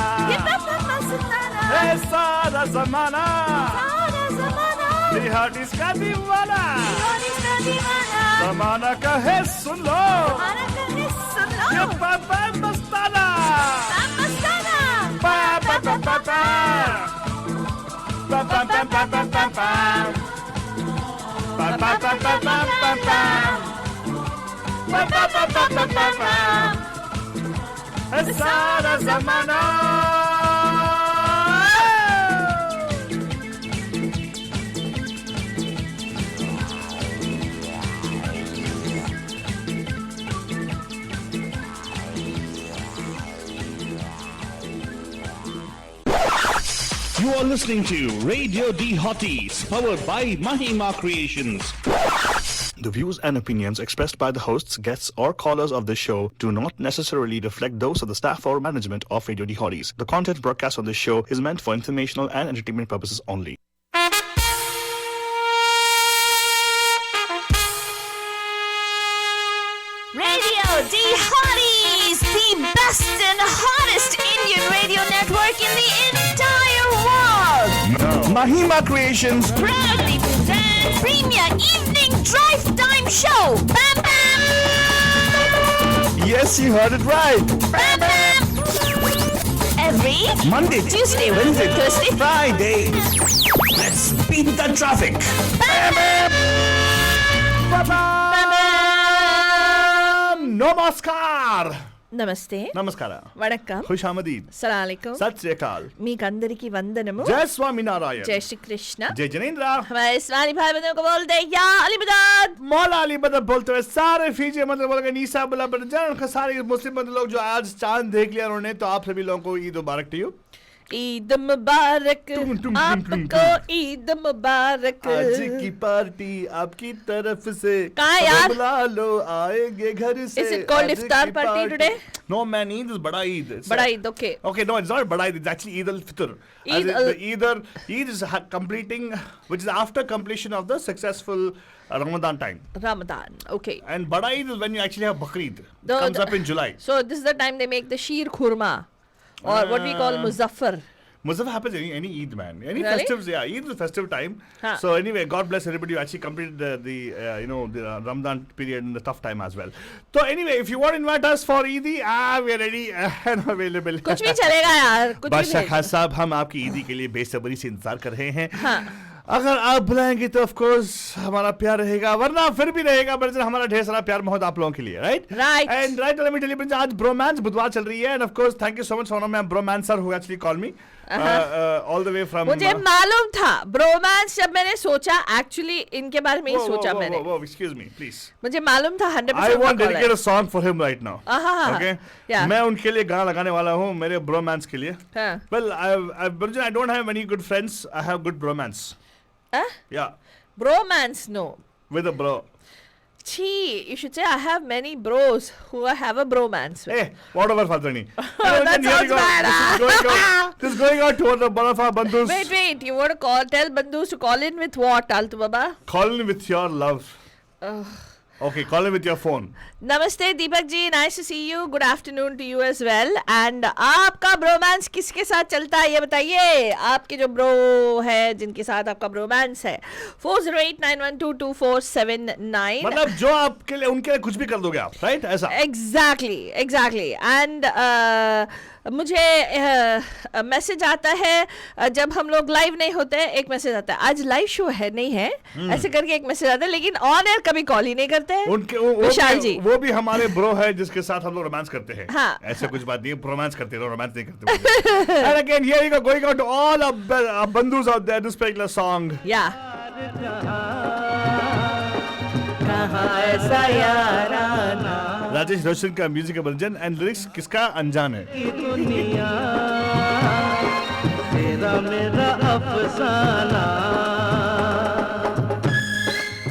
है सारा जमाना हॉटीज का दीवाना जमाना कहे सुन लो ये पापा मस्ताना पापा पापा सारा जमाना You are listening to Radio D Hotties, powered by Mahima Creations. The views and opinions expressed by the hosts, guests, or callers of this show do not necessarily reflect those of the staff or management of Radio D Hotties. The content broadcast on this show is meant for informational and entertainment purposes only. Radio D Hotties, the best and hottest Indian radio network in the entire world. Mahima Creations Proudly presents Premier Evening Drive Time Show. Bam Bam! Yes, you heard it right. Bam Bam! Every Monday, Tuesday, Wednesday, Thursday, Friday. Let's beat the traffic. Bam Bam! Bam Bam! Namaskar. నమస్తే నమస్కార వణక్కం ఖుషామదీద్ సలాంకం సత్ శ్రీ అకాల్ మీకందరికి వందనము जय स्वामी नारायण जय श्री कृष्ण जय जनेन्द्र हमारे इस्लामी भाई बहनों को बोलते हैं या अली बदाद मौला अली बदर बोलते हुए सारे फीजे मतलब बोल गए नीसा बुला बन जान सारे मुस्लिम लोग जो आज चांद देख लिया उन्होंने तो आप सभी लोगों को ईद मुबारक टू यू ईद मुबारक टुम, टुम, आपको, ईद मुबारक। आज की पार्टी आपकी तरफ से, कहाँ है यार? बुला लो आएंगे घर से। Is it called आज iftar की party today? No man, Eid is Bada Eid. बड़ा Eid, okay. Okay, no, it's not Bada Eid. It's actually Eid al-Fitr. Eid is completing, which is after completion of the successful Ramadan time. Ramadan, okay. And Bada Eid is when you actually have Bakrid. It The- comes up in July. So this is the time they make the sheer khurma, or what we call muzaffar. Muzaffar happens any Eid, man. Any Really? festives, yeah. Eid is a festive time. Huh. So anyway, God bless everybody who actually completed the Ramadan period in the tough time as well. So anyway, if you want to invite us for Eid, we are ready and available. कुछ भी चलेगा यार, कुछ भी बादशाह भेज खान दो। साहब, हम आपकी ईदी के लिए बेसब्री से इंतजार कर रहे हैं। हाँ। अगर आप बुलाएंगे तो ऑफ कोर्स हमारा प्यार रहेगा, वरना फिर भी रहेगा, बट हमारा ढेर सारा प्यार मोहब्बत आप लोगों के लिए, right? Right. And right, let me tell you, आज ब्रोमांस बुधवार चल रही है, and of course thank you so much for my bromancer who actually call me all the way from. मुझे मालूम था ब्रोमांस, जब मैंने सोचा, एक्चुअली इनके बारे में ही सोचा मैंने। एक्सक्यूज मी प्लीज, मुझे मालूम था 100% आई वांट का call डेडिकेट है। A song for him right now. Okay, Yeah. मैं उनके लिए गाना लगाने वाला हूँ, मेरे ब्रोमांस के लिए। हाँ। Well I don't have many good friends, I have good bromance. Huh? या, Bromance, no. with a bro. Gee, you should say I have many bros who I have a bromance with. Hey, whatever, Fadlani. That sounds bad, This is going out to all the Barafa Bandhus. Wait, you want to tell Bandhus to call in with what, Altu Baba? Call in with your love. Okay, call in with your phone. Namaste Deepak ji, nice to see you. Good afternoon to you as well. And आपका bromance किसके साथ चलता है ये बताइए, आपके जो bro है जिनके साथ आपका ब्रोमांस है। 4089122479। मतलब जो आपके लिए उनके लिए कुछ भी कर दोगे आप, राइट? ऐसा एग्जैक्टली एंड मुझे मैसेज आता है जब हम लोग लाइव नहीं होते हैं, एक मैसेज आता है आज लाइव शो है नहीं है, ऐसे करके एक मैसेज आता है, लेकिन ऑन एयर कभी कॉल ही नहीं करते हैं उनके विशाल जी। वो भी हमारे ब्रो है जिसके साथ हम लोग रोमांस करते हैं। हाँ। ऐसा कुछ बात नहीं है, रोमांस करते हैं, रोमांस नहीं करते। And again, here you go, going out to all our bandhus out there, this particular song. या कहाँ ऐसा याराना राजेश रोशन का म्यूजिक वर्जन एंड लिरिक्स किसका अनजान है। दुनिया तेरा मेरा अफसाना।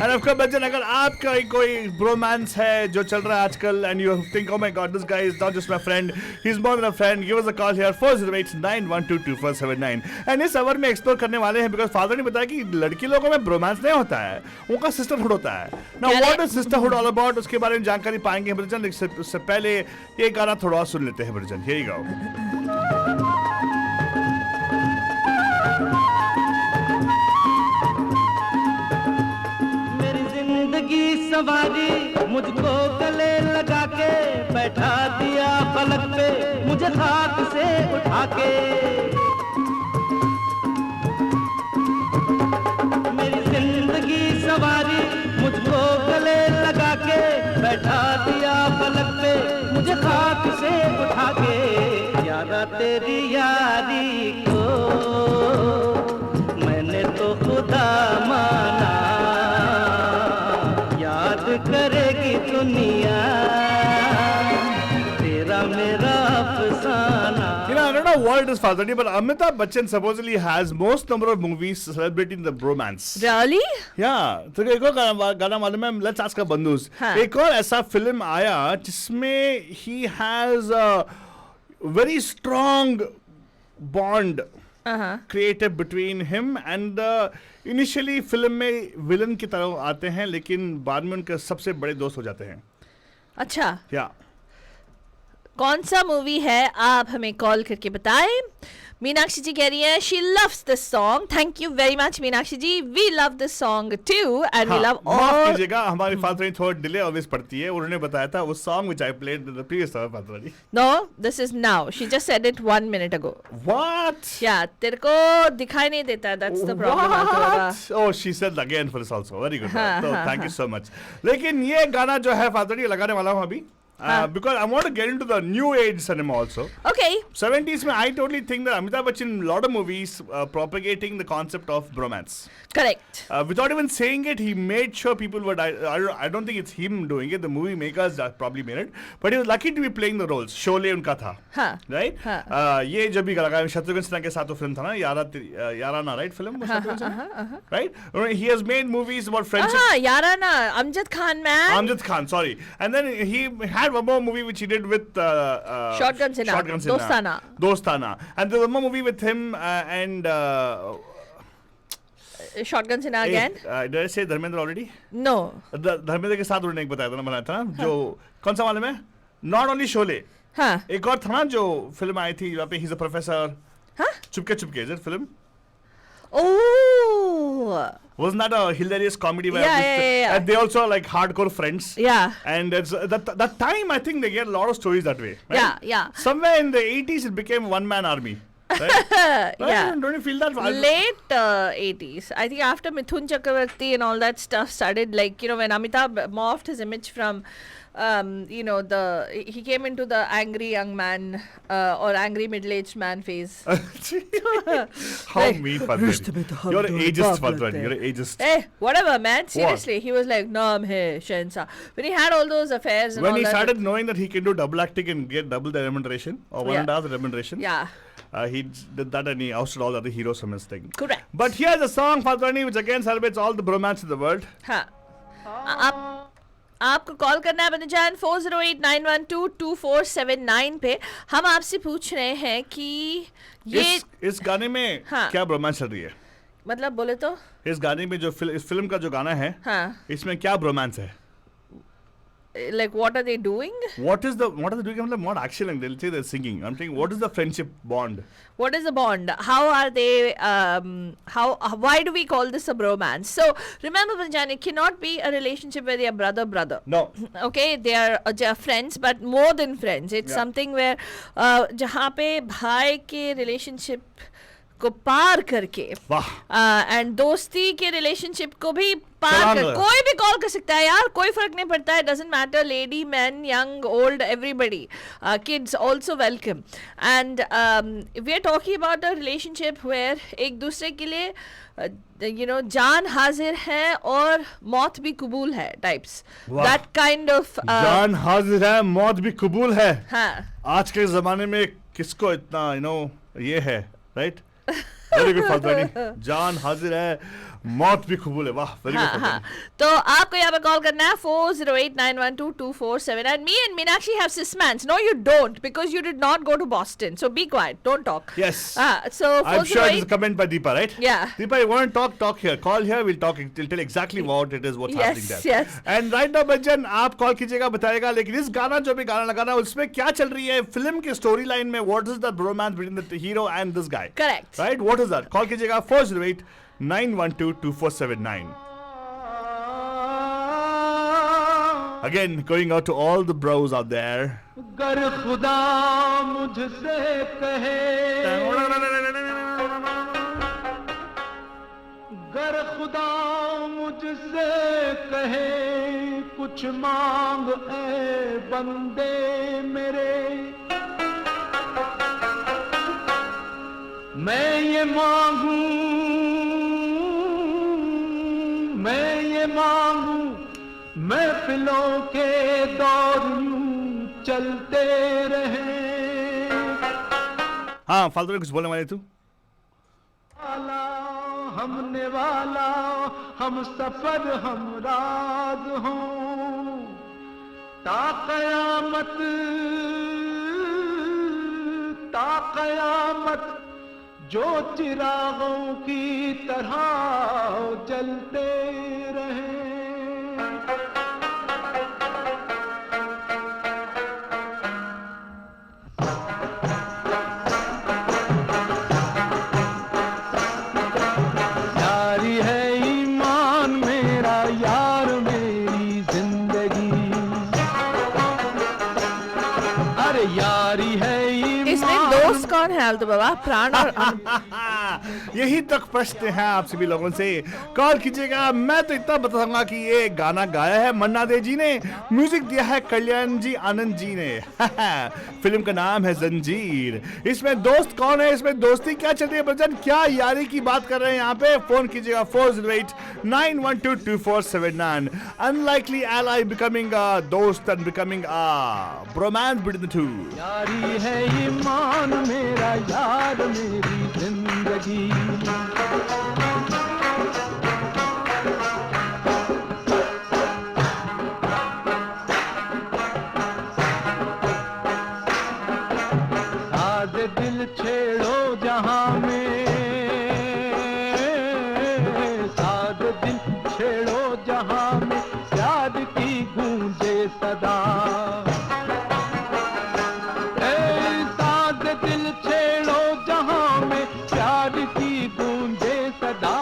And of course, बच्चन, अगर आपका कोई ब्रोमांस है जो चल रहा है आजकल and you think oh my god this guy is not just my friend, he's more than a friend, give us a call here 4089122479। and इस आवर में एक्सप्लोर करने वाले हैं because फादर ने बताया कि लड़की लोगों में ब्रोमांस नहीं होता है, उनका सिस्टरहुड होता है। Now what is sisterhood all about, उसके बारे में जानकारी पाएंगे बच्चन। उससे पहले ये गाना थोड़ा और सुन लेते हैं बच्चन। Here you go. जिंदगी सवारी मुझको गले लगा के बैठा दिया पलक पे मुझे खाक से उठा के। मेरी जिंदगी सवारी मुझको गले लगा के बैठा दिया पलक पे मुझे खाक से उठा के। यारा तेरी यारी को मैंने तो खुदा माना, करेगी दुनिया तेरा मेरा अफसाना। You know, I don't know what it is, Father, but Amitabh Bachchan supposedly has most number of movies celebrating the bromance. Really? Yeah, तो एक और गाना मालूम है, let's ask our बंधुस। हाँ। एक और ऐसा फिल्म आया जिसमें he has a very strong bond created between him and initially film में विलन की तरह आते हैं, लेकिन बाद में उनके सबसे बड़े दोस्त हो जाते हैं। अच्छा, या कौन सा मूवी है आप हमें कॉल करके बताएं। मीनाक्षी जी कह रही है she loves this song. Thank you very much Meenakshi ji, we love this song too and we love माफ ऑल। कीजिएगा, हमारी फादर थोड़ा डिले ऑलवेज पड़ती है। उन्होंने बताया था वो song which I played the previous hour father ji. No, this is now, she just said it 1 minute ago। What? या तेरे को दिखाई नहीं देता, that's the problem. Oh, she said again for this also. Very good. हाँ, So हाँ, thank you so much. लेकिन ये गाना जो है फादर जी लगाने वाला हूँ अभी। because I want to get into the new age cinema also. Okay. 70s mein, I totally think that Amitabh Bachchan in a lot of movies propagating the concept of bromance. Correct. Without even saying it, he made sure people would. I don't think it's him doing it. The movie makers probably made it, but he was lucky to be playing the roles. Sholay unka tha, हाँ. right? हाँ. ये जब भी लगा शत्रुघ्न सिन्हा के साथ वो film था ना याराना, right? Film Shatrughan Sinha, right? He has made movies about friendship. Yarana, Amjad Khan, man. Amjad Khan, sorry. And then he had one more movie which he did with Shotgun Sinha. Dostana. And there was one more movie with him and Shotgun Sinha again? Did I say Dharmendra already? No. Dharmendra के साथ उन्होंने एक बताया था ना, बनाया था ना, जो कौन सा मालूम है? Not only Sholay. हाँ. एक और था ना जो फिल्म आई थी जहाँ पे he's a professor. हाँ? चुपके is it film? Oh. Wasn't that a hilarious comedy? Where Yeah. And they also are like hardcore friends. Yeah. And it's that time I think they get a lot of stories that way. Right? Yeah. Somewhere in the 80s it became one-man army. Right? Yeah. Don't you feel that? Late 80s. I think after Mithun Chakravarti and all that stuff started, like, when Amitabh morphed his image from, he came into the angry young man or angry middle-aged man phase. How mean, Padmani. You're an ageist, Padmani. You're an ageist. Hey, whatever, man. Seriously, he was like, Naam hai, Shahensa. When he had all those affairs and when all he that. started knowing that he can do double acting and get double the remuneration, or 1.5 the remuneration. Yeah. He did that and he ousted all the other heroes from his thing. Correct. But here's a song, Padmani, which again celebrates all the bromance in the world. हाँ. आपको call करना है बंदजान 408-912-2479 पे. हम आपसे पूछ रहे हैं कि ये इस गाने में क्या ब्रोमांस चल रही है? मतलब बोले तो इस गाने में जो इस फिल्म का जो गाना है, इसमें क्या ब्रोमांस है? Like what are they doing? What are they doing? मतलब not actually they'll say they're singing. I'm saying what is the friendship bond? What is the bond? How are they? Why do we call this a bromance? So remember, Banjan, it cannot be a relationship where they are brother. No. Okay, they are friends, but more than friends. It's something where जहाँ पे भाई के relationship को पार करके and दोस्ती के relationship को भी पार कर कोई भी कॉल कर सकता है यार, कोई फर्क नहीं पड़ता है. Doesn't matter, lady, man, young, old, everybody, kids also welcome. And we are talking about a relationship where एक दूसरे के लिए जान हाजिर है और मौत भी कबूल है टाइप्स. दैट काइंड ऑफ जान हाजिर है, मौत भी कबूल है. हाँ. आज के जमाने में किसको इतना ये है, राइट? Very good फॉदरानी. जान हाजिर है, मौत भी कबूल है. वाह, वेरी गुड. हाँ. तो आपको यहाँ पे कॉल करना है 408-912-2479. Me and Meenakshi have cismans. No, you don't, because you did not go to Boston. So be quiet. Don't talk. Yes. So I'm sure it's a comment by Deepa, right? Yeah. Deepa, you want to talk here. Call here. We'll talk. We'll tell exactly what it is, what's happening there. Yes. And right now, Banjan, आप call कीजिएगा, बताएगा. लेकिन इस गाना जो भी गाना लगाना, उसमें क्या चल रही है फिल्म के स्टोरी लाइन में? What is the bromance between the hero and this guy? Correct. Right? What is that? Call कीजिएगा 408-912-2479. Again, going out to all the bros out there. गर खुदा मुझसे कहे, गर खुदा मुझसे कहे, कुछ मांग ऐ बंदे मेरे, मैं ये मांगू, महफिलों के दौर यूं चलते रहे. हाँ, फालतू में कुछ बोलने वाले तू? हमने वाला हम सफर हम राज हों, ता कयामत जो चिरागों की तरह जलते रहे. यारी है ईमान मेरा, यार मेरी जिंदगी, अरे यारी है ईमान. इसमें दोस्त कौन है आलतू बाबा, प्राण और यही तक प्रश्न है आप सभी लोगों से। कॉल कीजिएगा। मैं तो इतना बताऊंगा कि ये गाना गाया है मन्ना दे जी ने, म्यूजिक दिया है कल्याण जी आनंद जी ने। फिल्म का नाम है जंजीर। इसमें दोस्त कौन है, इसमें दोस्ती क्या चल रही है बच्चन, क्या यारी की बात कर रहे हैं यहाँ पे? फोन कीजिएगा 4089122479। अनलाइकली ally becoming a दोस्त and becoming a bromance between the two. यारी है ईमान मेरा यार मेरी जिंदगी। साद दिल छेड़ो जहां में, साद दिल छेड़ो जहां में, प्यार की गूंजे सदा। साद दिल छेड़ो जहां में, प्यार की गूंजे सदा।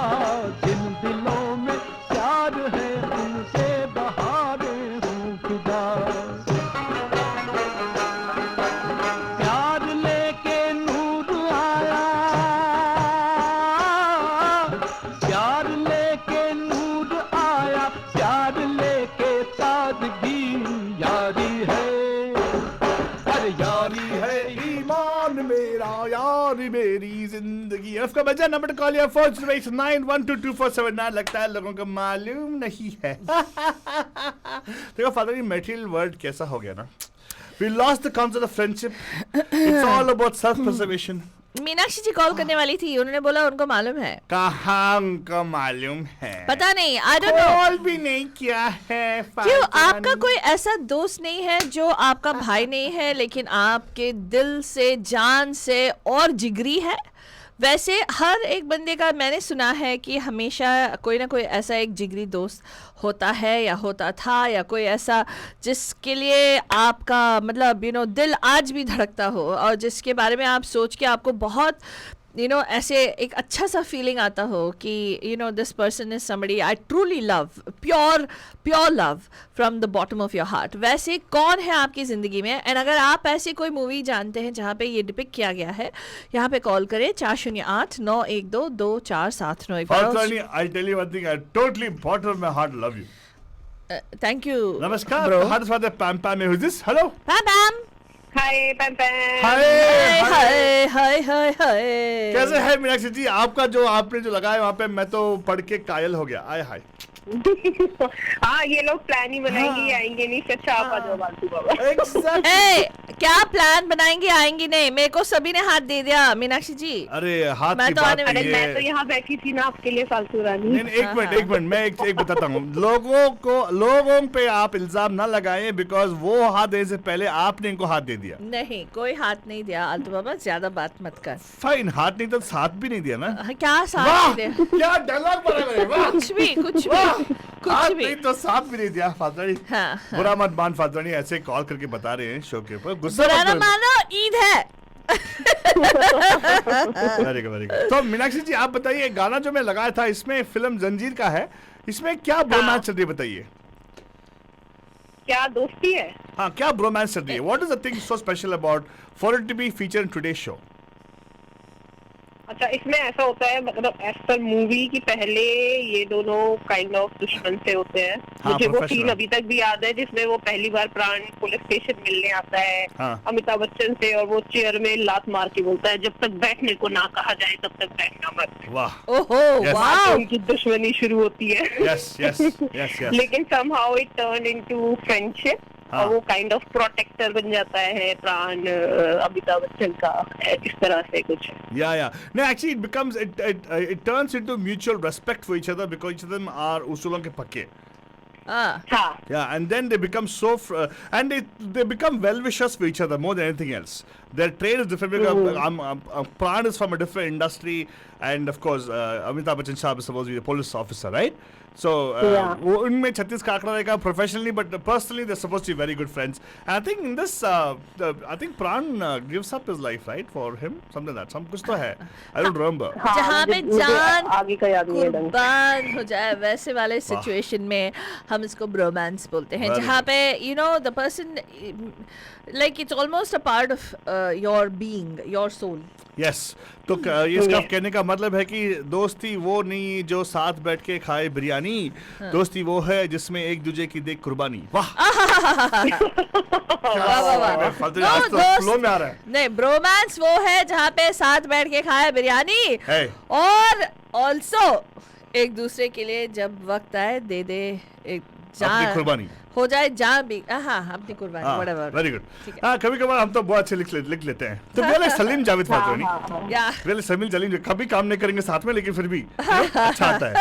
जिन दिलों में प्यार है उनसे बहारें हूँ खुदा। प्यार लेके नूर आया, प्यार लेके नूर आया, प्यार लेके सादगी। यारी है, अरे यारी है ईमान मेरा यारी मेरी जिंदगी। उसका बजा नंबर कॉल या 4089122479। लगता है लोगों को मालूम नहीं है। देखो फादर, ये मेटेरियल वर्ल्ड कैसा हो गया ना। We lost the concept of friendship. It's all about self-preservation. Meenakshi ji call करने वाली थी, उन्होंने बोला उनको मालूम है। कहाँ उनको मालूम है? पता नहीं, आई डोंट नो। कॉल भी नहीं किया है। क्यों आपका कोई ऐसा दोस्त नहीं है जो आपका भाई नहीं है लेकिन आपके दिल से, जान से और जिगरी है? वैसे हर एक बंदे का मैंने सुना है कि हमेशा कोई ना कोई ऐसा एक जिगरी दोस्त होता है या होता था, या कोई ऐसा जिसके लिए आपका मतलब दिल आज भी धड़कता हो और जिसके बारे में आप सोच के आपको बहुत ऐसे एक अच्छा सा फीलिंग आता हो कि this person is somebody I truly love, pure love from the bottom of your heart. वैसे कौन है आपकी ज़िंदगी में? एंड अगर आप ऐसी कोई मूवी जानते हैं जहाँ पे ये डिपिक्ट किया गया है, यहाँ पे कॉल करें 4089122479। I'll tell you one thing. I totally bottom of my heart love you. Thank you. नमस्कार। Bro. How's father Pam Pam? Who's this? Hello. पैम पैम। Hi, Pam Pam. हाय हाय हाय हाय हाय। कैसे है मीनाक्षी जी? आपका जो आपने जो लगाया वहाँ पे, मैं तो पढ़ के कायल हो गया। आय हाय। हाँ, ये लोग प्लान ही बनाएंगे, ये आएंगे नहीं। अच्छा आप आ जाओ बालतू बाबा। ए, क्या प्लान बनाएंगे आएंगे नहीं? मेरे को सभी ने हाथ दे दिया मीनाक्षी जी। अरे हाथ मैं की तो बात आने वाली- नहीं मैं है। तो यहाँ बैठी थी ना आपके लिए फालतू रानी। नहीं, एक मिनट मैं एक बताता हूँ। लोगों पे आप इल्जाम ना लगाएं, बिकॉज वो हाथ देने से पहले आपने इनको हाथ दे दिया। नहीं, कोई हाथ नहीं दिया आलतू बाबा, ज्यादा बात मत कर। फाइन, हाथ नहीं तो साथ भी नहीं दिया ना। क्या साथ वाह, नहीं दिया? क्या डायलॉग बना मेरे, वाह। कुछ भी वाह, कुछ हाथ भी। नहीं तो साथ भी नहीं दिया। फादरानी, हाँ, बुरा मत मान फादरानी, ऐसे कॉल करके बता रहे हैं शो के ऊपर। गुस्सा बुरा मत ना करो। मानो, ईद है। Very good. तो मीनाक्षी जी आप बताइए, गाना जो मैं लगाया था इसमें फिल्म जंजीर का है, इसमें क्या ब्रोमांस चल रही है बताइए? क्या दोस्ती है? हाँ, क्या ब्रोमांस चल रही है? What is the thing so special about for it to be feature in today show? अच्छा, इसमें ऐसा होता है, मतलब एज पर मूवी की पहले ये दोनों काइंड ऑफ दुश्मन से होते हैं। हाँ, मुझे वो professional। सीन अभी तक भी याद है जिसमें वो पहली बार प्राण पुलिस स्टेशन मिलने आता है हाँ। अमिताभ बच्चन से, और वो चेयर में लात मार के बोलता है जब तक बैठने को ना कहा जाए तब तक बैठना मत। वाह। ओहो, Yes. वाह। उनकी दुश्मनी शुरू होती है। Yes yes yes yes. लेकिन somehow it turned into friendship। हाँ। और वो काइंड ऑफ प्रोटेक्टर बन जाता है प्राण अमिताभ बच्चन का, इस तरह से कुछ। Yeah. No, actually, it turns into mutual respect for each other because each of them are usulon ke pakke. हाँ, हाँ, Yeah, and then they become so, and they become well-wishers for each other more than anything else. Their trade is different. Because, Pran is from a different industry, and of course, Amitabh Bachchan Saab is supposed to be a police officer, right? So, Yeah. unme Chhattis Kakra rekha professionally, but personally, they're supposed to be very good friends. And I think in this, I think Pran gives up his life, right, for him, something like that. Some kuch to hai. I don't remember. हाँ, जहाँ पे मुझे जान आगे का याद नहीं है ढंग से। कुर्बान हो जाए वैसे वाले सिचुएशन में हम इसको ब्रोमांस बोलते हैं, Very जहाँ पे you know the person like it's almost a part of your being, your soul. Yes, तो इसका कहने का मतलब है कि दोस्ती वो नहीं जो साथ बैठ के खाए बिरयानी, दोस्ती वो है जिसमें एक दूसरे की देख कुर्बानी. वाह, वाह. फालतू No, आज तो दोस्त- फ्लो में आ रहा है. नहीं, ब्रोमांस वो है जहाँ पे साथ बैठ के खाए बिरयानी है. और ऑल्सो एक दूसरे के लिए जब वक्त आए दे दे एक अपनी जान, कुर्बानी. हो जाए जहाँ भी. हाँ, अपनी कुर्बानी, whatever. Very good. ठीक है. हाँ, कभी कभार हम तो बहुत अच्छे लिख लेते हैं. तो बोले सलीम जावेद फातूनी, या वेल सलीम जलीम कभी काम नहीं करेंगे साथ में, लेकिन फिर भी अच्छा आता है.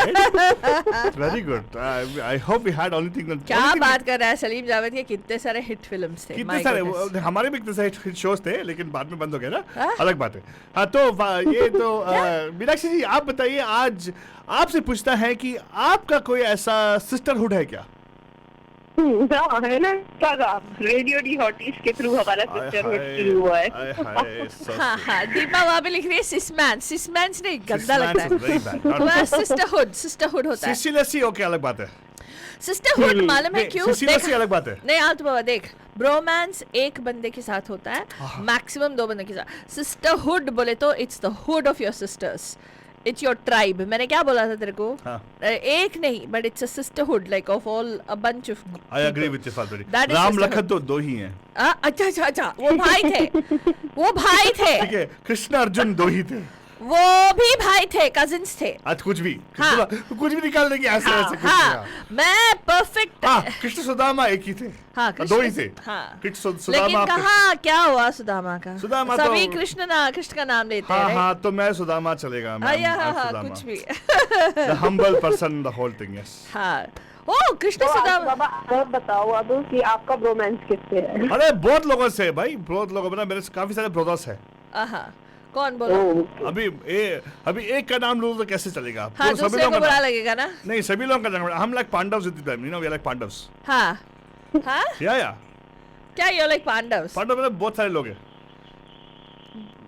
Very good. I hope we had only thing. क्या बात कर रहा है सलीम जावेद के, कितने सारे हिट फिल्म्स थे. कितने My सारे goodness. हमारे भी कितने सारे हिट शोज थे, लेकिन बाद में बंद हो गया ना, अलग बात है. हाँ, तो ये तो मीनाक्षी जी आप बताइए, आज आपसे पूछता है कि आपका कोई ऐसा सिस्टरहुड है क्या? हाँ, है ना. क्या रेडियो डी हॉटीज के थ्रू हमारा सिस्टरहुड शुरू हुआ है. हाँ हाँ, दीपा वहाँ पे लिख रही है सिसमैन. सिसमैन्स नहीं, गंदा लगता है. Very bad. सिस्टरहुड होता है. सिसी लस्सी ओके, अलग बात है. सिस्टरहुड मालूम है क्यों? सिसी लस्सी अलग बात है. नहीं आलतू बाबा, देख, ब्रोमांस एक बंदे के साथ होता है, मैक्सिमम 2 बंदे के साथ. सिस्टरहुड बोले तो it's the hood of your sisters, it's your tribe. मैंने क्या बोला था तेरे को? हाँ. एक नहीं, but it's a sisterhood like of all a bunch of. I agree with you Fatuni. That is Ram sisterhood. Lakhan तो 2 ही हैं. अच्छा, वो भाई थे. वो भाई थे. ठीक है, कृष्ण अर्जुन 2 ही थे. वो भी भाई थे, कजिन्स थे. आज कुछ भी हाँ. कुछ भी निकाल देंगे ऐसे ऐसे कुछ हाँ, नहीं. मैं परफेक्ट. हाँ, कृष्ण सुदामा एक ही थे. हाँ, 2 ही थे. हाँ. कृष्ण लेकिन सुदामा. कहाँ क्या हुआ सुदामा का? सुदामा सभी तो- कृष्ण का नाम लेते हाँ हैं. हाँ, तो मैं सुदामा चलेगा. हाँ, कुछ भी. The humble person, the whole thing, yes. हाँ. ओ कृष्ण तो सुदामा. बाबा आप बताओ अब कि आपका ब्रोमांस किससे है. अरे बहुत लोगों से भाई, बहुत लोगों में. मेरे काफी सारे ब्रदर्स हैं. हाँ, कौन बोलो? अभी एक का नाम लो तो कैसे चलेगा? हाँ, तो सभी दूसरे लोगों को का बुरा नाम- लगेगा ना. नहीं, सभी लोगों का नाम. हम like Pandavs with them, you know, we are like Pandavs. हाँ हाँ, या क्या यू लाइक पांडव्स? पांडव मतलब बहुत सारे लोग हैं.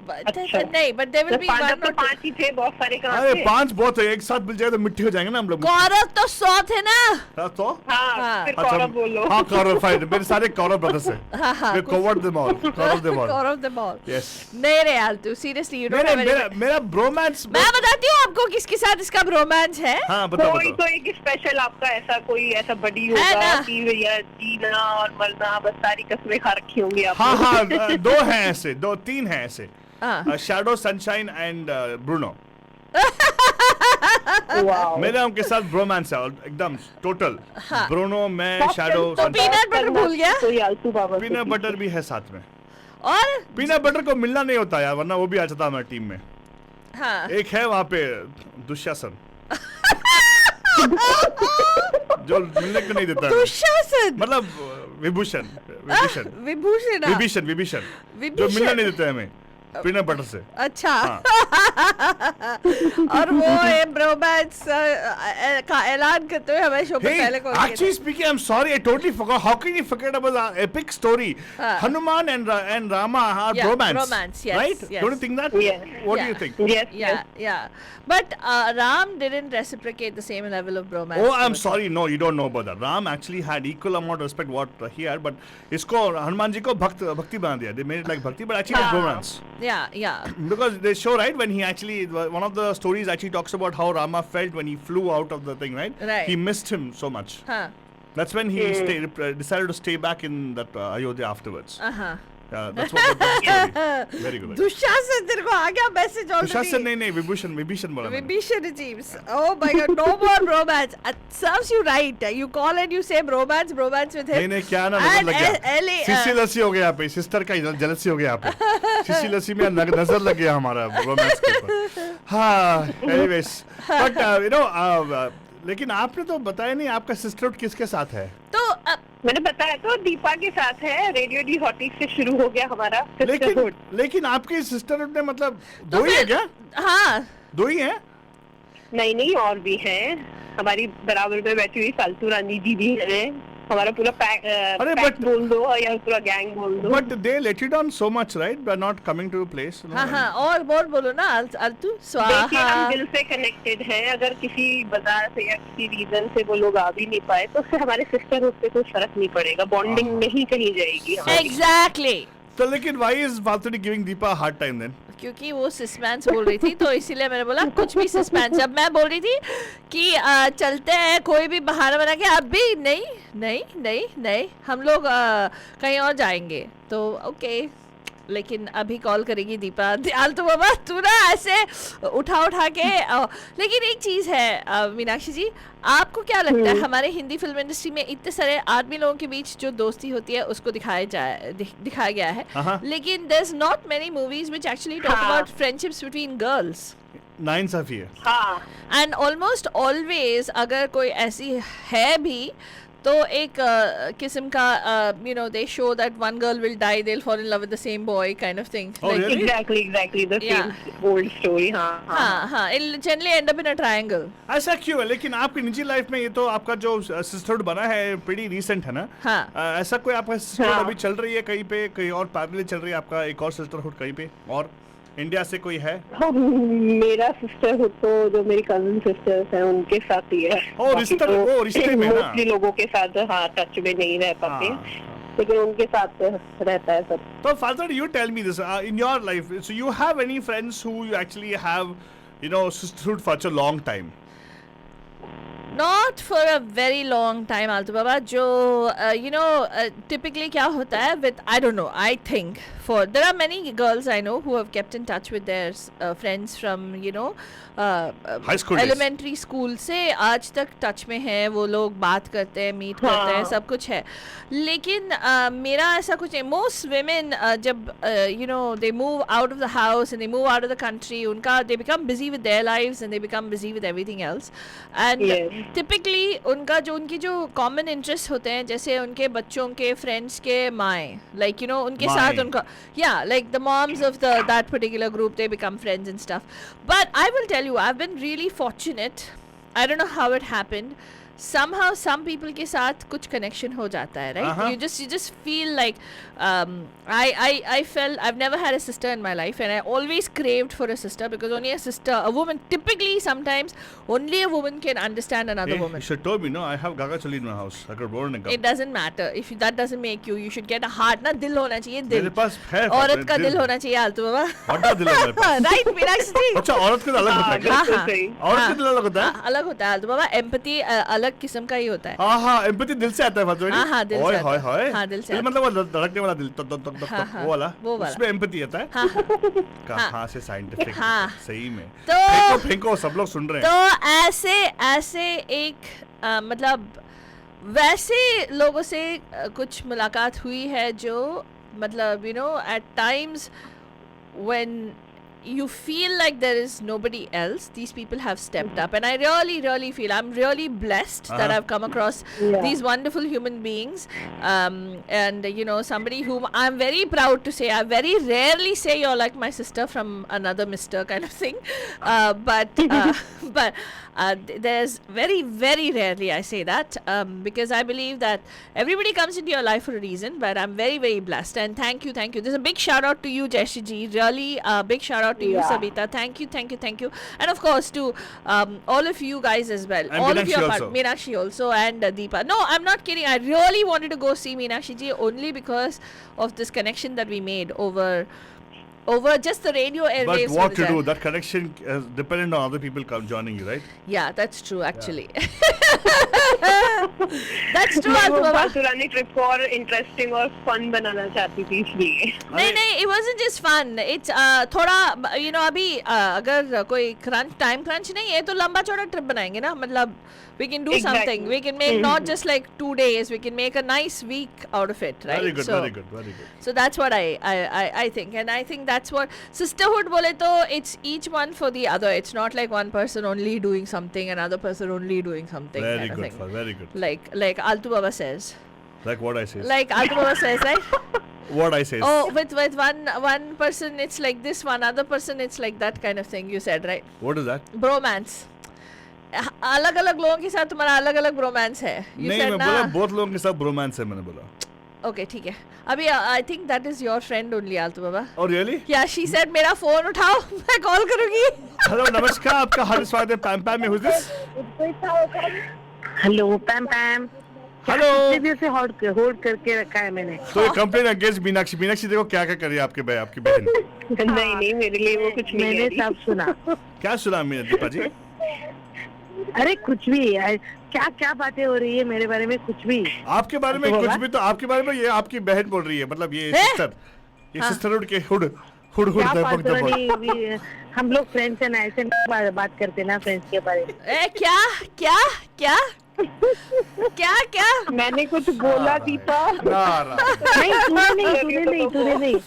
नहीं, but they will be Pandav one तो और 5 ही थे, बहुत सारे कहाँ अरे थे. 5 बहुत है, एक साथ मिल जाए तो मिट्टी हो जाएंगे ना हम लोग. कौरव तो 100 थे ना. हाँ, तो हाँ, फिर अच्छा, कौरव बोलो. हाँ कौरव, फाइन. मेरे सारे कौरव ब्रदर्स हैं. हाँ हाँ, We covered them all. Covered them all. Kaurav the ball. Yes. नहीं रे यार, तू सीरियसली यू डोंट नहीं, हैव मेरा ब्रोमांस. मैं बताती हूँ आपको किसके साथ इसका ब्रोमांस है. हाँ, बताओ कोई बताओ. तो एक स्पेशल आपका ऐसा कोई ऐसा बडी है होगा ना? कि भैया जीना और मरना बस सारी कसमें खा रखी होंगी आपने. हाँ हाँ, 2 हैं ऐसे, 3 हैं ऐसे. हाँ. Shadow, sunshine and Bruno. Wow. मेरा उनके साथ ब्रोमांस है एकदम टोटल. हाँ. ब्रूनो, मैं, शैडो. तो पीनट बटर भूल गया. तो आलतू बाबा से. पीनट बटर भी है साथ में. और पीनट बटर को मिलना नहीं होता यार, वरना वो भी आ जाता हमारी टीम में. हाँ, एक है वहाँ पे दुशासन, जो मिलने को नहीं देता है. दुशासन. मतलब विभूषण विभूषण विभूषण. विभीषण विभीषण जो विभीषण. मिलना नहीं देता है हमें पीनट बटर से. अच्छा. हाँ. और वो ये ब्रोमांस का ऐलान करते हुए हमें शो पे Hey, पहले call actually speaking, I'm sorry, I totally forgot. How can you forget about the epic story? Hanuman and Rama are Yeah, bromance, romance, yes, right? yes. Don't you think that? Yes. What do Yeah. you think? Yes, yes. Yeah. But Ram didn't reciprocate the same level of bromance. Oh, I'm towards sorry. No, you don't know about that. Ram actually had equal amount of respect what he had, but इसको हनुमान जी को भक्ति बना दिया. They made it like bhakti, but actually it's romance. him. Yeah. Because they show, right, when he actually, one of the stories actually talks about how Rama felt when he flew out of the thing, right? Right. He missed him so much. Huh. That's when he decided to stay back in that Ayodhya afterwards. Uh-huh. That's what the story. Very good. Dushasan तेरे को आ गया message already. Dushasan नहीं, विभूषण बोला मैंने. Vibhishan Jeeves. Oh my god, no more bromance. It serves you right. You call and you say bromance with him. नहीं क्या ना नजर लग गया. LA, सिसी लस्सी हो गया यहाँ पे, सिस्टर का जेलसी हो गया यहाँ पे. सिसी लस्सी में नजर लग गया हमारा रोमांस के ऊपर. हाँ, anyways, but you know, लेकिन आपने तो बताया नहीं आपका सिस्टरहुड किसके साथ है. तो मैंने बताया तो दीपा के साथ है. रेडियो डी हॉटीज से शुरू हो गया हमारा सिस्टरहुड. लेकिन आपके सिस्टरहुड में मतलब 2 ही है क्या? हाँ, 2 ही है. नहीं और भी हैं. हमारी बराबर में बैठी हुई फालतू रानी जी भी है. हमारा पूरा पैक अरे, पैक but- बोल दो या पूरा गैंग बोल दो. But they let you down so much, right? By not coming to a place. No? हाँ हाँ और बोलो ना अल्तू देखिए स्वाहा. हम दिल से कनेक्टेड हैं. अगर किसी वजह से या किसी रीजन से वो लोग आ भी नहीं पाए तो उससे हमारे सिस्टरहुड पे कोई फर्क नहीं पड़ेगा. बॉन्डिंग नहीं कहीं जाएगी हमारी. Exactly. So, लेकिन why is Falsuri giving Deepa a hard time then? क्योंकि वो सस्पेंस बोल रही थी तो इसीलिए मैंने बोला कुछ भी सस्पेंस. जब मैं बोल रही थी कि चलते हैं कोई भी बहाना बना के, अब भी नहीं नहीं नहीं नहीं हम लोग कहीं और जाएंगे तो ओके. लेकिन अभी कॉल करेगी दीपा. आलतू बाबा तू ना ऐसे उठा के लेकिन एक चीज़ है मीनाक्षी जी, आपको क्या लगता है हमारे हिंदी फिल्म इंडस्ट्री में इतने सारे आदमी लोगों के बीच जो दोस्ती होती है उसको दिखाया गया है, लेकिन there is not many movies which actually talk हाँ. About friendships between girls. नाइंसाफी है. हाँ. एंड ऑलमोस्ट ऑलवेज अगर कोई ऐसी है भी तो एक किस्म का you know they show that one girl will die, they will fall in love with the same boy kind of thing. Oh, really? Exactly the Yeah. same old story. हाँ हाँ हाँ it generally and up in a triangle. ऐसा क्यों है? लेकिन आपकी निजी life में ये तो आपका जो सिस्टरहुड बना है pretty recent है ना? हाँ. ऐसा कोई आपका सिस्टरहुड हाँ. अभी चल रही है कहीं पे, कहीं और पैरेलल चल रही है आपका एक और सिस्टरहुड कहीं पे, और इंडिया से कोई है? हाँ, मेरा सिस्टर तो जो मेरी कजिन सिस्टर्स हैं उनके साथ ही है. ओ, रिश्ते में ना? मोस्टली लोगों के साथ हाँ टच में नहीं रह पाते हाँ, हैं, लेकिन उनके साथ रहता है सब. So, Father, you tell me this in your life. So, you have any friends who you actually have, you know, sisterhood for such a long time? Not for a very long time, Altu Baba. जो you know typically क्या होता है with I don't know, I think for there are many girls I know who have kept in touch with their friends from you know High school days. elementary school से आज तक touch में है. वो लोग बात करते हैं, मीट करते हैं, सब कुछ है. लेकिन मेरा ऐसा कुछ नहीं. Most women जब you know they move out of the house and they move out of the country, उनका they become busy with their lives and they become busy with everything else. And Yes. Typically उनकी जो common interest होते हैं जैसे उनके बच्चों के friends के माएँ लाइक यू नो उनके साथ उनका या like the moms of the that particular group they become friends and stuff. But I will tell you I have been really fortunate. I don't know how it happened. somehow some people के साथ कुछ connection हो जाता है, right? You just feel like I felt I've never had a sister in my life and I always craved for a sister because only a sister, a woman, typically sometimes only a woman can understand another You woman. should told me, no, I have Gaga Chali in my house. I could born and It doesn't matter if that doesn't make you should get a heart. ना दिल होना चाहिए, मेरे दिल. पास है औरत का दिल होना चाहिए आलतू बाबा. बड़ा दिल है मेरे पास. Right, मीनाक्षी जी. अच्छा, औरत का अलग होता है क्या? हाँ, बिल्कुल हाँ. सही. औरत का दिल अलग होता है? हाँ, अलग होता है आलतू बाबा. एम्पैथी अलग किस्म का ही होता है. हाँ, एम्पैथी दिल से आता है फादर. हाँ, दिल से आता है. हाय हाँ, दिल से आता है. मतलब वो धड़कने वाला दिल, हाँ, हाँ, वो वाला. वो वाला. उसमें एम्पैथी आता है. हाँ, कहाँ से साइंटिफिक? हाँ. सही में. तो फेंको, सब लोग सुन रहे हैं. तो ऐसे एक मतलब वैसे लोगों से कुछ मुलाकात हुई है जो मतलब you know at times when you feel like there is nobody else, these people have stepped up and I really feel I'm really blessed that I've come across these wonderful human beings, and you know somebody whom I'm very proud to say I very rarely say you're like my sister from another mister kind of thing, but there's very rarely I say that, because I believe that everybody comes into your life for a reason, but I'm very blessed and thank you. There's a big shout out to you Jayashree ji, really big shout out to you Sabita, thank you, and of course to all of you guys as well, and all of Meenakshi you also. Meenakshi also and Deepa. No, I'm not kidding, I really wanted to go see Meenakshi ji only because of this connection that we made over just the radio airwaves. But what to do? That connection is dependent on other people joining you, right? Yeah, that's true actually. That's true मैं वो आलतू बाबा. पुरानी trip को और interesting और fun बनाना चाहती थी इसलिए. नहीं, it wasn't just fun. It's थोड़ा you know अभी अगर कोई टाइम क्रंच नहीं है तो लंबा चौड़ा ट्रिप बनाएंगे ना. मतलब we can do Exactly. something. We can make not just like 2 days. We can make a nice week out of it, right? Very good, so, very good. So that's what I think, and I think that's what sisterhood बोले तो it's each one for the other. It's not like one person only doing something, another person only doing something. Very kind of good, thing. very good. Like Altu Baba says. Like what I say. Like Altu Baba says, right? What I say. Oh, with one person it's like this, one other person it's like that kind of thing. You said, right? What is that? Bromance. अलग अलग लोगों के साथ तुम्हारा अलग अलग romance है. You नहीं, said मैं ना. बोला बहुत लोगों के साथ रोमांस है, मैंने बोला. Okay, ठीक है. अभी I think that is your friend only Aaltu Baba. और रियली? या शी सेड मेरा फोन उठाओ, मैं कॉल करूंगी. हेलो, नमस्कार, आपका हार्दिक स्वागत है पैम पैम में. Who's this? हेलो पैम पैम. हेलो. कितने देर से होल्ड करके रखा है मैंने. तो ये कंप्लेन अगेंस्ट मीनाक्षी. मीनाक्षी देखो क्या क्या कर रही है आपकी बहन. नहीं मेरे लिए वो कुछ नहीं. मैंने सब सुना. क्या सुना दीपा जी? अरे कुछ भी. क्या क्या बातें हो रही है मेरे बारे में. कुछ भी आपके बारे में कुछ भी. तो आपके बारे में ये आपकी बहन बोल रही है, मतलब ये सिस्टर. ये सिस्टरहुड के हुड हम लोग फ्रेंड्स हैं, ऐसे बात करते ना फ्रेंड्स के बारे में. क्या क्या क्या क्या क्या मैंने कुछ बोला दीपा. नहीं तूने नहीं.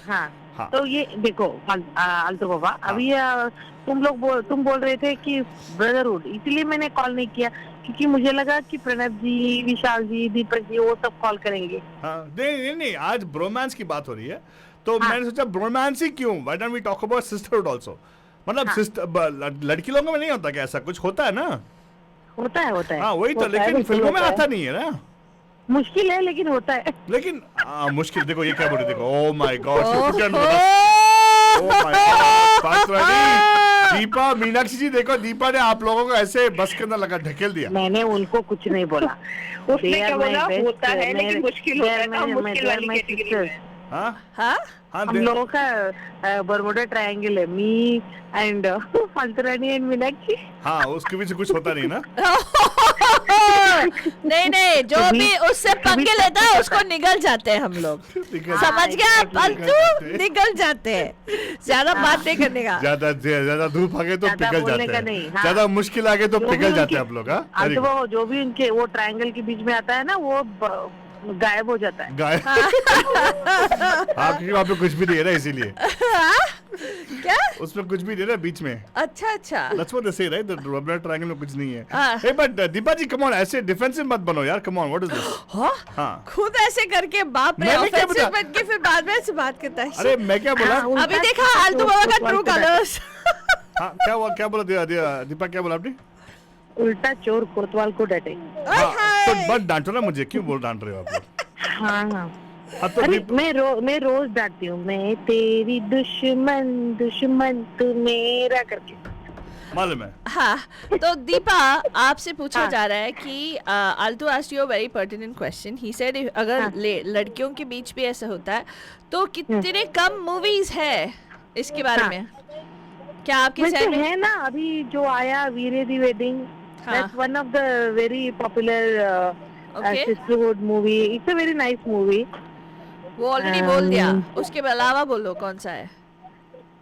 हाँ. तो ये देखो आलतू बाबा, अभी तुम बोल रहे थे कि ब्रदरहुड, इसलिए मैंने कॉल नहीं किया क्योंकि मुझे लगा कि प्रणव जी, विशाल जी, दीपक जी वो सब कॉल करेंगे. नहीं, आज ब्रोमांस की बात हो रही है, तो मैंने सोचा ब्रोमांस ही क्यों, why don't we talk about sisterhood also. मतलब लड़की लोगों में नहीं होता क्या ऐसा कुछ? होता है ना. होता है. हाँ वही तो, लेकिन फिल्मों में आता नहीं है ना. मुश्किल है लेकिन होता है. लेकिन मुश्किल. देखो ये क्या बोल रही. देखो, oh my god, Deepa, Meenakshi ji देखो, दीपा ने आप लोगों को ऐसे बस के अंदर लगा ढकेल दिया. मैंने उनको कुछ नहीं बोला. उसने क्या बोला? होता है लेकिन मुश्किल होता है ना. मुश्किल वाली कैटेगरी में. हाँ, हम लोगों का बरमुडा ट्रायंगल है. Me and Antarani and Meenakshi. हाँ, उसके बीच कुछ होता नहीं ना. नहीं, जो भी उससे पंगे लेता है उसको निगल जाते हैं हम लोग. समझ गया पंचू? निगल जाते हैं. ज्यादा बात नहीं करने का. ज्यादा धूप आ गए तो पिघल जाते हैं. ज्यादा मुश्किल आ गए तो पिघल जाते हैं आप लोग. वो जो भी उनके वो ट्रायंगल के बीच में आता है ना, वो गायब हो जाता है. गायब. आपके वहाँ पे कुछ भी नहीं है ना, इसीलिए. क्या? उसमें कुछ भी नहीं है ना बीच में. अच्छा. That's what they say, right? The Bermuda Triangle में कुछ नहीं है. Hey, but Deepa ji, come on, ऐसे डिफेंसिव मत बनो यार. Come on, what is this? हाँ. खुद ऐसे करके बाप रे ऑफेंसिव बन के फिर बाद में ऐसे बात करता है. अरे मैं क्या बोला? अभी देखा आलतू बाबा का ट्रू कलर्स. हाँ, क्या बोला दीपा, क्या बोला आपने? उल्टा चोर कोतवाल को डांटे. तो बट डांटो ना मुझे. क्यों डांट रहे हो आप लोग? हाँ. अरे मैं रोज डांटती हूँ. मैं तेरी दुश्मन तू मेरा करके. मालूम है. हाँ, तो दीपा आपसे पूछा जा रहा है कि Aaltu asked you a very pertinent question. He said अगर लड़कियों के बीच भी ऐसा होता है तो कितने कम मूवीज है इसके बारे में. क्या आपकी साइड में है ना? अभी जो आया वीरे दी wedding, that's one of the very popular sisterhood movie. It's a very nice movie. वो ऑलरेडी बोल दिया. उसके अलावा बोलो कौन सा है.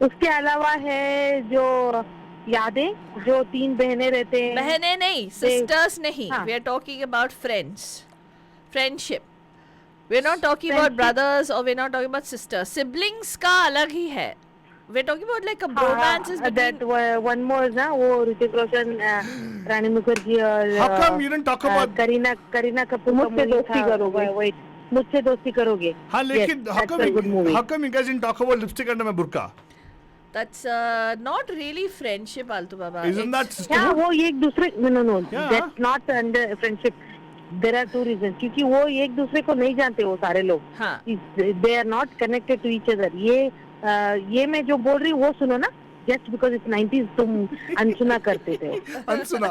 उसके अलावा है जो यादें, जो 3 बहनें रहते हैं. बहनें नहीं, सिस्टर्स नहीं. We are talking about friends, friendship. We are not talking about brothers or we are not talking about sisters. Siblings का अलग ही है. We're talking about like a bromance is between. That one more is ना, वो ऋतिक रोशन, रानी मुखर्जी और How come you didn't talk about Kareena Kapoor. मुझसे दोस्ती करोगे. वही मुझसे दोस्ती करोगे. हाँ, लेकिन how come you guys didn't talk about lipstick under my burqa? That's not really friendship, आलतू Baba. Isn't that क्या sisterhood? वो एक दूसरे no. Yeah. That's not under friendship. There are 2 reasons. क्योंकि वो एक दूसरे को नहीं जानते वो सारे लोग. हाँ. They are not connected to each other. ये मैं जो बोल रही हूँ वो सुनो ना. Just because it's 90s तुम अनसुना करते थे. अनसुना.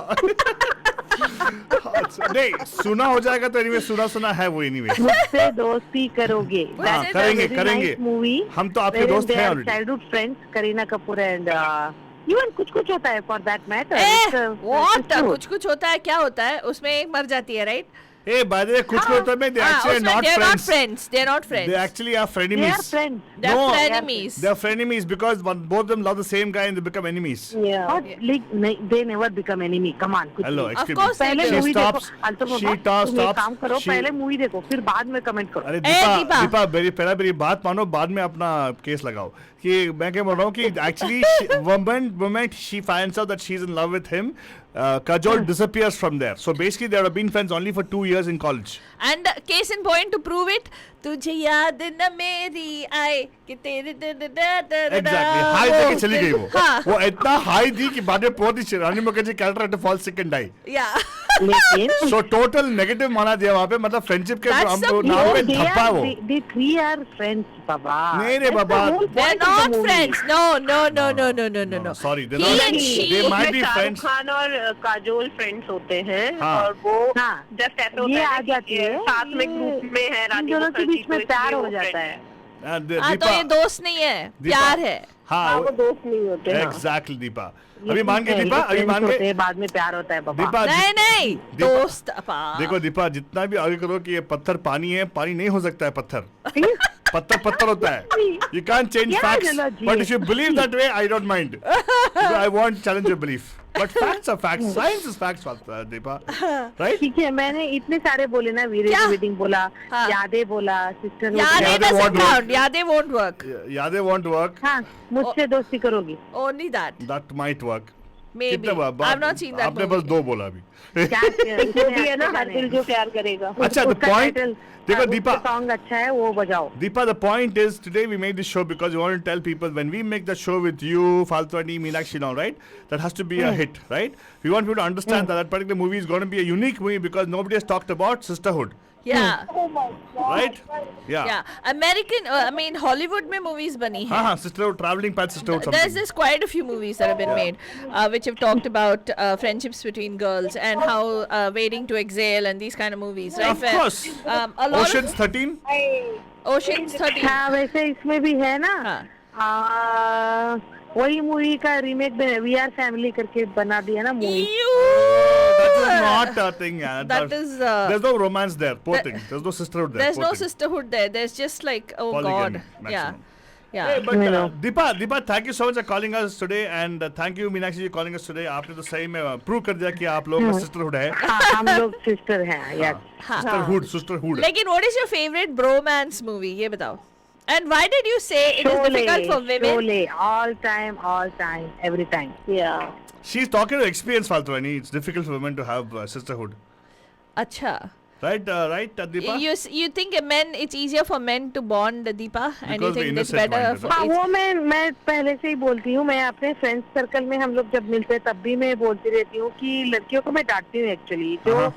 नहीं, सुना हो जाएगा तो anyway सुना है वो anyway. मुझसे दोस्ती करोगे. करेंगे. मूवी. हम तो आपके दोस्त हैं already. Childhood friends Kareena Kapoor and even कुछ होता है for that matter. What? कुछ होता है. क्या होता है उसमें? एक मर जाती है, right? Hey, by the way, कुछ होता है. They actually are not friends. They're not friends. They actually are frenemies. They are friends. They're frenemies. They're frenemies because both of them love the same guy and they become enemies. Yeah. But like they never become enemy. Come on. Hello, Of course. पहले movie देखो. She stops. काम करो. पहले movie देखो, फिर बाद में comment करो. अरे दीपा मेरी बात मानो, बाद में अपना केस लगाओ. कि मैं क्या बोल रहा हूँ कि actually woman she finds out that she's in love with him. Kajol disappears from there. So basically, they have been friends only for 2 years in college. And case in point to prove it, तुझे याद न मेरी आए कि तेरे Exactly. High दे के चली गई वो. हाँ. वो इतना high दी कि बाद में बहुत ही रानी Mukherjee character had to fall sick and die. Yeah. लेकिन So total negative माना दिया वहाँ पे, मतलब friendship के That's हम the नाम पे they धब्बा are वो. they three are friends, Baba. नहीं रे बाबा. They're not friends. No. Sorry, they're He not. and she. They might be Shahrukh friends. Khan और काजोल फ्रेंड्स होते हैं हाँ. और वो हाँ. जस्ट ऐसे होता ये है आ ना कि जाती है साथ में ग्रुप में है इन रानी दोनों के मुखर्जी, बीच में तो प्यार इसलिए हो वो जाता friends है. हाँ दीपा. तो ये दोस्त नहीं है, प्यार है. हाँ, वो हाँ. दोस्त नहीं होते हैं. Exactly, दीपा. ये अभी मान गए पहले दीपा, अभी friends मान होते गए. हैं, बाद में प्यार होता है बाबा. दीपा. नहीं दोस्त अपा. देखो दीपा, जितना भी आगे करो कि ये पत्थर पानी है, पानी नहीं हो सकता है पत्थर. पत्थर होता है. You can't change Yeah, facts. Jalaji. But if you believe that way, I don't mind. I won't challenge your belief. But facts are facts. Science is facts, Deepa. Right? ठीक है, मैंने इतने सारे बोले ना, वीरे क्या? की वेडिंग बोला, हाँ. यादें बोला, सिस्टर यादें यादें doesn't won't count. यादें won't work. यादें won't work. हाँ, मुझसे दोस्ती करोगी. Only that. That might work. Maybe. कितने बार? I've not seen that आपने movie. बस 2 बोला अभी. क्या वो भी है ना, हर दिल जो प्यार करेगा. अच्छा, the point. देखो दीपा. सॉन्ग अच्छा है, वो बजाओ. Deepa, the point is today we made this show because we want to tell people when we make the show with you, Faltwani, Meenakshi, now, right? That has to be a hit, right? We want people to understand that particular movie is going to be a unique movie because nobody has talked about sisterhood, Yeah. right? Yeah. Yeah. American, I mean, Hollywood में movies बनी हैं. हाँ, sisterhood, traveling path sisterhood, There's something. quite a few movies that have been made, which have talked about friendships between girls and how waiting to exhale and these kind of movies, right? Of course. A lot Ocean's 13. of Ocean's 13. हाँ, वैसे इसमें भी है ना. हाँ. वही movie का remake we are family करके बना दिया ना movie. That is not a thing, yeah. That is. There's no romance there, poor thing. There's no sisterhood there. There's poor no thing. sisterhood there. There's just like, oh Polygamy, God. Yeah. maximum. Yeah. Hey, but You know. Deepa, thank you so much for calling us today, and thank you Meenakshi ji calling us today. आपने तो सही में prove कर दिया कि आप लोगों का sisterhood है. हाँ, हम लोग सिस्टर हैं. Yes. Sisterhood. Lekin, what is your favorite bromance movie? ये बताओ. And why did you say it is difficult for women? Sholay, all time, every time. Yeah. She's talking to experience, Faltwani. It's difficult for women to have sisterhood, अच्छा. right? Right, Deepa. You think it's easier for men to bond, Deepa, and you Because think we're it's innocent better minded, for हाँ, it's- वो मैं पहले से ही बोलती हूँ. मैं अपने फ्रेंड्स सर्कल में हम लोग जब मिलते हैं तब भी मैं बोलती रहती हूँ कि लड़कियों को मैं डांटती हूँ एक्चुअली. जो हाँ,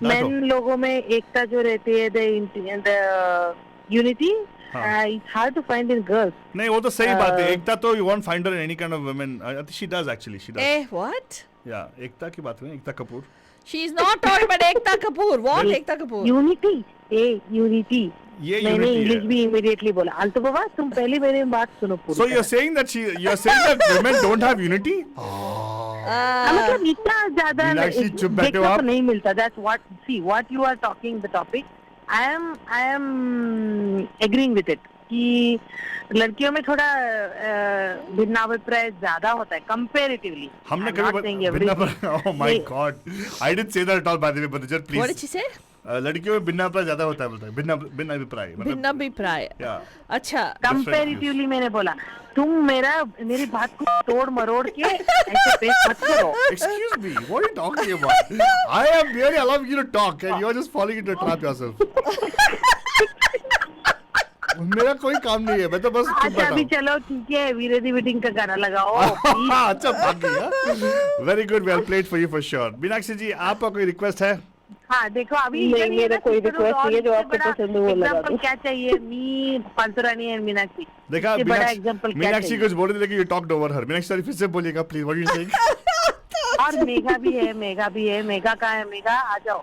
मेन लोगों में एकता जो रहती है, द यूनिटी, हाँ. It's hard to find in girls. नहीं, वो तो सही बात है. एकता तो you won't find her in any kind of women. I think she does actually. She does. what? Yeah, एकता की बात है. Ekta Kapoor. She's not talking about Ekta Kapoor. What Ekta Kapoor? Unity, unity. ये मैंने unity इंग्लिश है. भी immediately बोला. अल्तो बाबा, तुम पहले मेरी बात सुनो पूरी. So you're saying that women don't have unity? मतलब इतना ज्यादा मीनाक्षी, चुप बैठे हो देखने आप. को नहीं मिलता. That's what you are talking the topic. I am agreeing with it कि लड़कियों में थोड़ा भिन्नाभिप्राय ज्यादा होता है कंपैरेटिवली. हमने कभी oh my god, I didn't say that at all, by the way, but just please. What did she say? लड़कियों में भिन्नाभिप्राय ज्यादा होता है, बोलता है. भिन्न अभिप्राय. भिन्नाभिप्राय. Yeah. अच्छा. कंपैरेटिवली मैंने बोला. तुम मेरी बात को तोड़ मरोड़ के ऐसे पेश मत करो. Excuse me, what are you talking about? I am really allowing you to talk and you're just falling into a trap yourself. मेरा कोई काम नहीं है, मैं तो बस चुप अच्छा बैठा अभी हूँ. चलो ठीक है, वीरे दी वेडिंग का गाना लगाओ. अच्छा, भाग गया. Very good, well played for you for sure. Meenakshi जी, आपका कोई रिक्वेस्ट है? हाँ देखो अभी नहीं, ये नहीं है मेरा ना, कोई सिस्टर request और नहीं है, जो इससे आपको बड़ा पसंद है वो लगा example दो. क्या चाहिए? मी फालतूरानी है मीनाक्षी. देखा, इससे बड़ा example क्या मीनाक्षी चाहिए? कुछ बोल रही थी लेकिन you talked over her. Meenakshi sir फिर से बोलिएगा please, what are you saying? और मेघा भी है. मेघा कहाँ है? मेघा आ जाओ.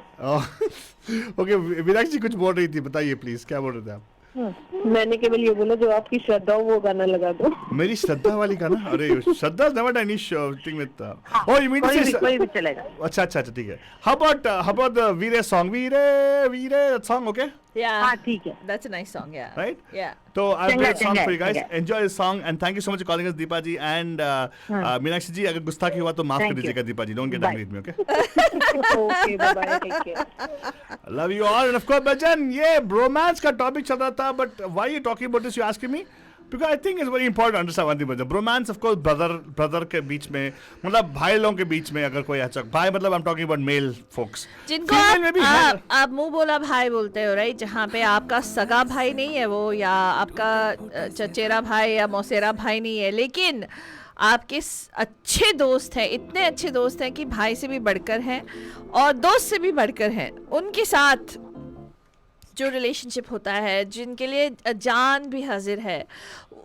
ओके, मीनाक्षी कुछ बोल रही थी, बताइए प्लीज, क्या बोल रहे थे आप? मैंने केवल ये बोला जो आपकी श्रद्धा हो वो गाना लगा दो. मेरी श्रद्धा वाली गाना? अरे श्रद्धा never done any thing with oh you mean to say कोई भी चलेगा. अच्छा ठीक है. How about the Veere song? Veere that song, okay? Yeah. हाँ ठीक है. That's a nice song. Yeah. Right? Yeah. So I've played a song चंगा, for you guys. चंगा. Enjoy the song and thank you so much for calling us, Deepa ji. And Meenakshi ji, अगर गुस्ताखी हुआ तो माफ कर Thank you. दीजिएगा Deepa ji. Don't get Bye. angry with me, okay? Okay bye bye, take care. Love you all. And of course, Bajan, ये bromance का topic चल रहा था, but why are you talking about this? You asking me? Because I think it's very important to understand one thing. Bromance, of course, brother के बीच में, मतलब भाई लोगों के बीच में अगर कोई अच्छा भाई, मतलब I'm talking about male folks. जिनको आप मुंह बोला भाई बोलते हो, राइट? जहाँ पे आपका सगा भाई नहीं है वो, या आपका चचेरा भाई या मौसेरा भाई नहीं है, लेकिन आपके अच्छे दोस्त हैं, इतने अच्छे दोस्त हैं कि भाई से भी बढ़कर हैं और दोस्त से भी बढ़कर हैं, उनके साथ जो रिलेशनशिप होता है, जिनके लिए जान भी हाजिर है,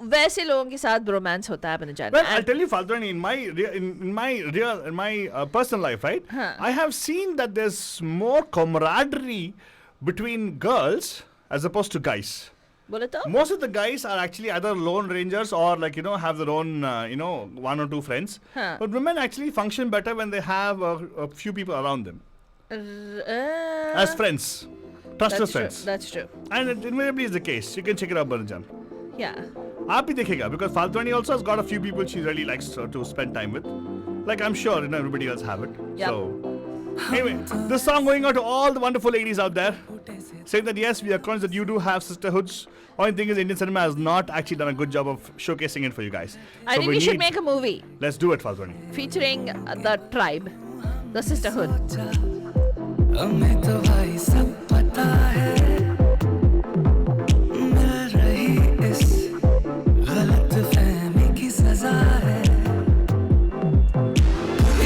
वैसे लोगों के साथ रोमांस होता है बन जाना. Well, I'll tell you, Faltani, in my personal life, right? I have seen that there's more camaraderie between girls as opposed to guys. बोले तो Most of the guys are actually either lone rangers or have their own one or two friends. But women actually function better when they have a few people around them as friends. Trusted friends. That's true. And it invariably is the case. You can check it out, Baranjan. Yeah. आप भी देखेगा, because Faltani also has got a few people she really likes to spend time with. Like I'm sure everybody else have it. Yep. So anyway, this song going out to all the wonderful ladies out there, saying that yes, we are conscious that you do have sisterhoods. Only thing is, Indian cinema has not actually done a good job of showcasing it for you guys. I think we should make a movie. Let's do it, Faltani. Featuring the tribe, the sisterhood. हमें तो भाई सब पता है, मिल रही इस गलतफहमी की सजा है.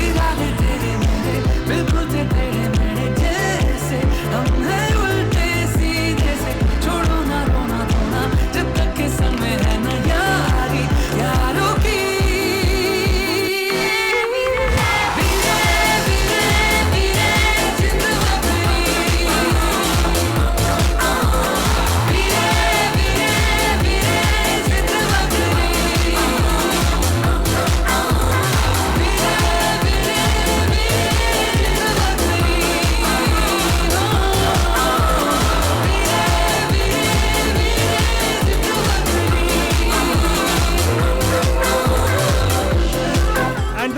इरादे तेरे मेरे बिल्कुल तेरे मेरे जैसे, हम हैं उल्टे सीधे से. छोड़ो ना रोना धोना जब तक के समय है ना यारी यारों की.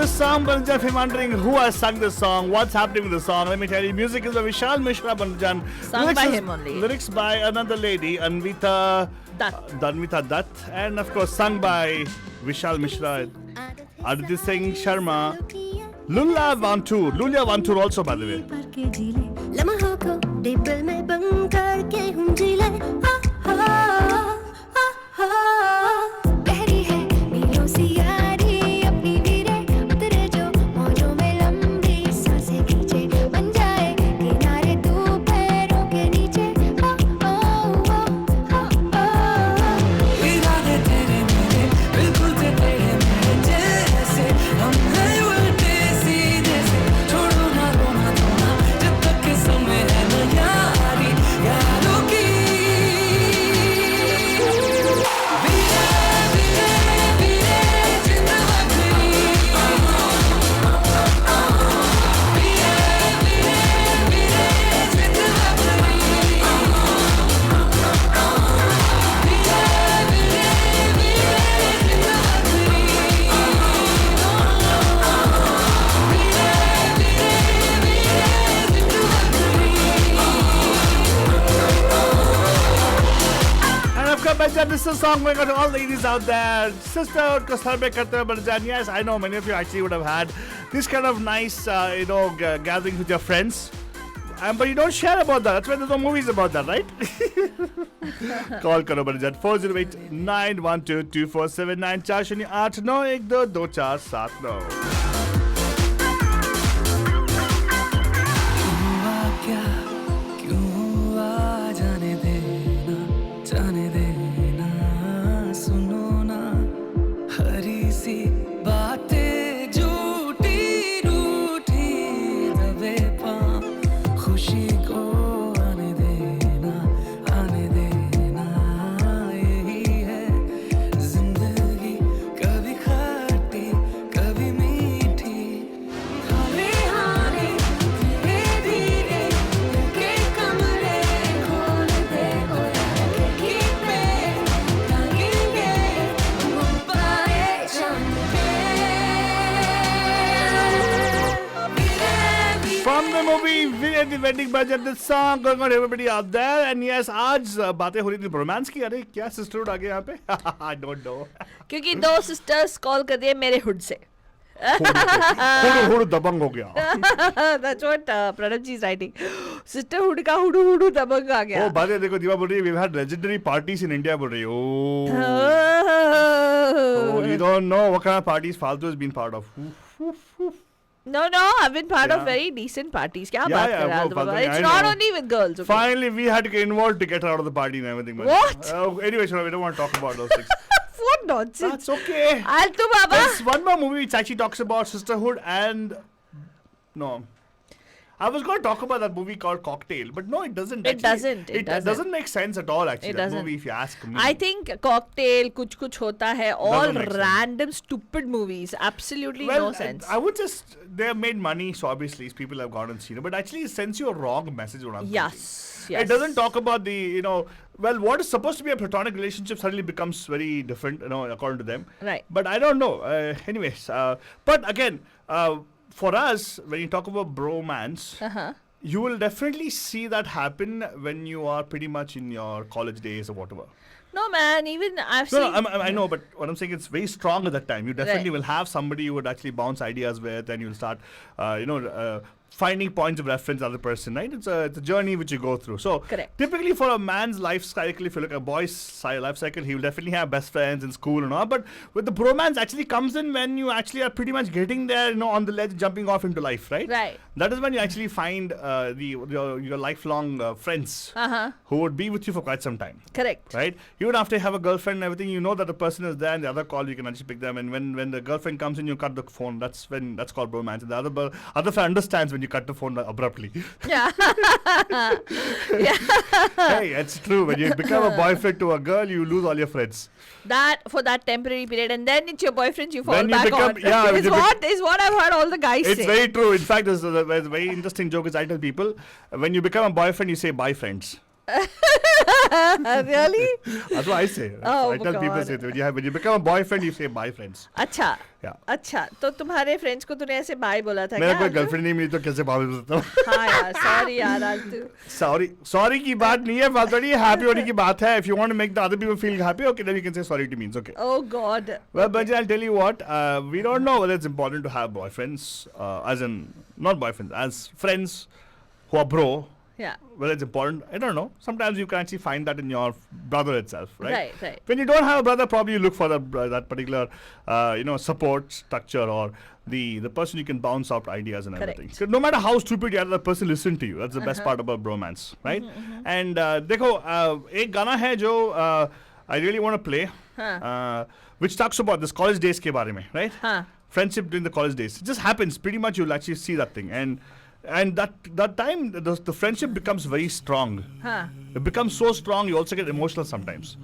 This song, Banjan, if you're wondering who has sung this song, what's happening with the song, let me tell you, music is by Vishal Mishra, Banjan. Sung by him only. Lyrics by another lady, Anvita Dutt, and of course sung by Vishal Mishra, Aditi Singh Sharma, Lulla Vantur also, by the way. लम्हों को डिब्बल में बंद करके हम जी ले. गहरी है मीलों सी यारी अपनी धीरे उतरे जो मौजों में लंबी सांसें खींचे, बन जाए किनारे तू पैरों के नीचे. इरादे तेरे मेरे बिल्कुल तेरे मेरे जैसे, हम हैं उल्टे सीधे से. छोड़ो ना रोना धोना जब तक के समय है ना यारी यारों की. This is a song going out to all ladies out there. Sisterhood ko celebrate karte hue Banjan. Yes, I know many of you actually would have had this kind of nice, gatherings with your friends. But you don't share about that. That's why there's no movies about that, right? Call karo Banjan 408-912-2479 408-912-2479. जाने देना, सुनो ना हरी सी बातें झूठी रूठी दबे पाँव, खुशी को आने देना यही है जिंदगी. कभी खट्टी कभी मीठी movie with the wedding budget, the song going on everybody out there. And yes, आज बातें हो रही थी रोमांस की. अरे क्या सिस्टरहुड आ गया यहाँ पे? I don't know. क्योंकि दो सिस्टर्स कॉल कर दिए मेरे हुड से. हुडू दबंग हो गया. That's what Pranav ji is writing. Sisterhood का हुडू दबंग आ गया. Oh, बातें देखो दीवा बोल रही है. We've had legendary parties in India बोल रही है. Oh, you don't know what kind of parties Faltu has been part of. No, I've been part of very decent parties. क्या बात कर रहा है बाबा? It's I not know. only with girls. Okay? Finally, we had to get involved to get her out of the party and everything. but- What? Anyway, Shona, we don't want to talk about those things. What nonsense? That's okay. Altu Baba. There's one more movie which actually talks about sisterhood and... No. I was going to talk about that movie called Cocktail, but no, it doesn't. It doesn't. It doesn't make sense at all, actually, It that doesn't. movie, if you ask me. I think Cocktail, कुछ होता है, all Doesn't make sense. random stupid movies, absolutely no sense. I would just... They have made money, so obviously people have gone and seen it, but actually it sends you a wrong message. What I'm thinking. Yes. It doesn't talk about the, what is supposed to be a platonic relationship suddenly becomes very different, according to them. Right. But I don't know. Anyways, but again, for us, when you talk about bromance, you will definitely see that happen when you are pretty much in your college days or whatever. No, man, even I've seen... No, I know, but what I'm saying, it's very strong at that time. You definitely Right. will have somebody you would actually bounce ideas with, and you'll start, finding points of reference other person, right? It's a journey which you go through. So Correct. typically for a man's life cycle, if you look at a boy's life cycle, he will definitely have best friends in school and all. But with the bromance actually comes in when you actually are pretty much getting there, on the ledge, jumping off into life, right? Right. That is when you actually find your lifelong friends who would be with you for quite some time. Correct. Right? Even after you have a girlfriend and everything, you know that the person is there, and the other call you can actually pick them. And when the girlfriend comes in, you cut the phone. That's called bromance. And the other friend understands when you cut the phone abruptly. Yeah. Hey, it's true. When you become a boyfriend to a girl, you lose all your friends. For that temporary period, and then it's your boyfriend you fall When you back become- on. yeah, when is you what I've heard all the guys It's say. very true. In fact, there's a very interesting joke is I tell people, when you become a boyfriend, you say bye friends. Really? That's what I say. Oh, I tell people God. say when you become a boyfriend, you say bye friends. अच्छा. Yeah. अच्छा, तो तुम्हारे friends को तूने ऐसे bye बोला था मेरा क्या? कोई गर्लफ्रेंड नहीं मिली तो कैसे बाय बोल सकता हूँ? हाँ यार, sorry यार आज तू. Sorry की बात नहीं है, फालतू happy होने की बात है. If you want to make the other people feel happy, okay, then you can say sorry to me. It's okay. Oh God. Well, Banji, I'll tell you what. We don't know whether it's important to have boyfriends, as in not boyfriends, as friends who are bro. Yeah. Whether it's important, I don't know. Sometimes you can actually find that in your brother itself, right? Right. When you don't have a brother, probably you look for that particular, support structure or the person you can bounce out ideas and Correct. everything. So no matter how stupid you are, the person listen to you. That's the best part about bromance, right? And देखो, एक गाना है जो I really want to play, which talks about this college days के बारे में, right? Friendship during the college days. It just happens. Pretty much you'll actually see that thing. And that time, the friendship becomes very strong. It becomes so strong, you also get emotional sometimes.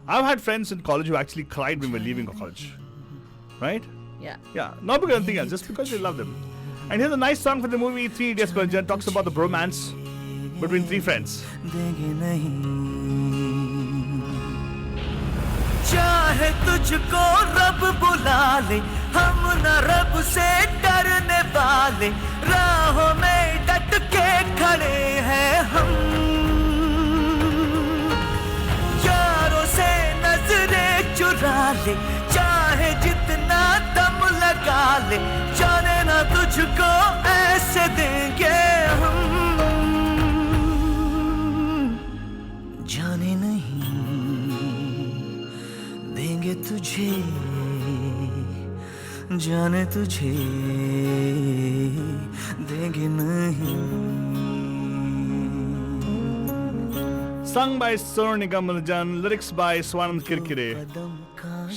I've had friends in college who actually cried when we were leaving college. Right? Yeah. Yeah. Not because of anything else, just because they love them. And here's a nice song from the movie 3 Idiots. It talks about the bromance between three friends. चाहे तुझको रब बुला ले, हम न रब से डरने वाले, राहों में डट के खड़े हैं हम, यारों से नजरें चुरा ले, चाहे जितना दम लगा ले, जाने ना तुझको ऐसे देंगे हम, जाने नहीं देंगे तुझे, जाने तुझे देंगे नहीं. Sung by Sonu Nigam Rajan, lyrics by Swanand Kirkire,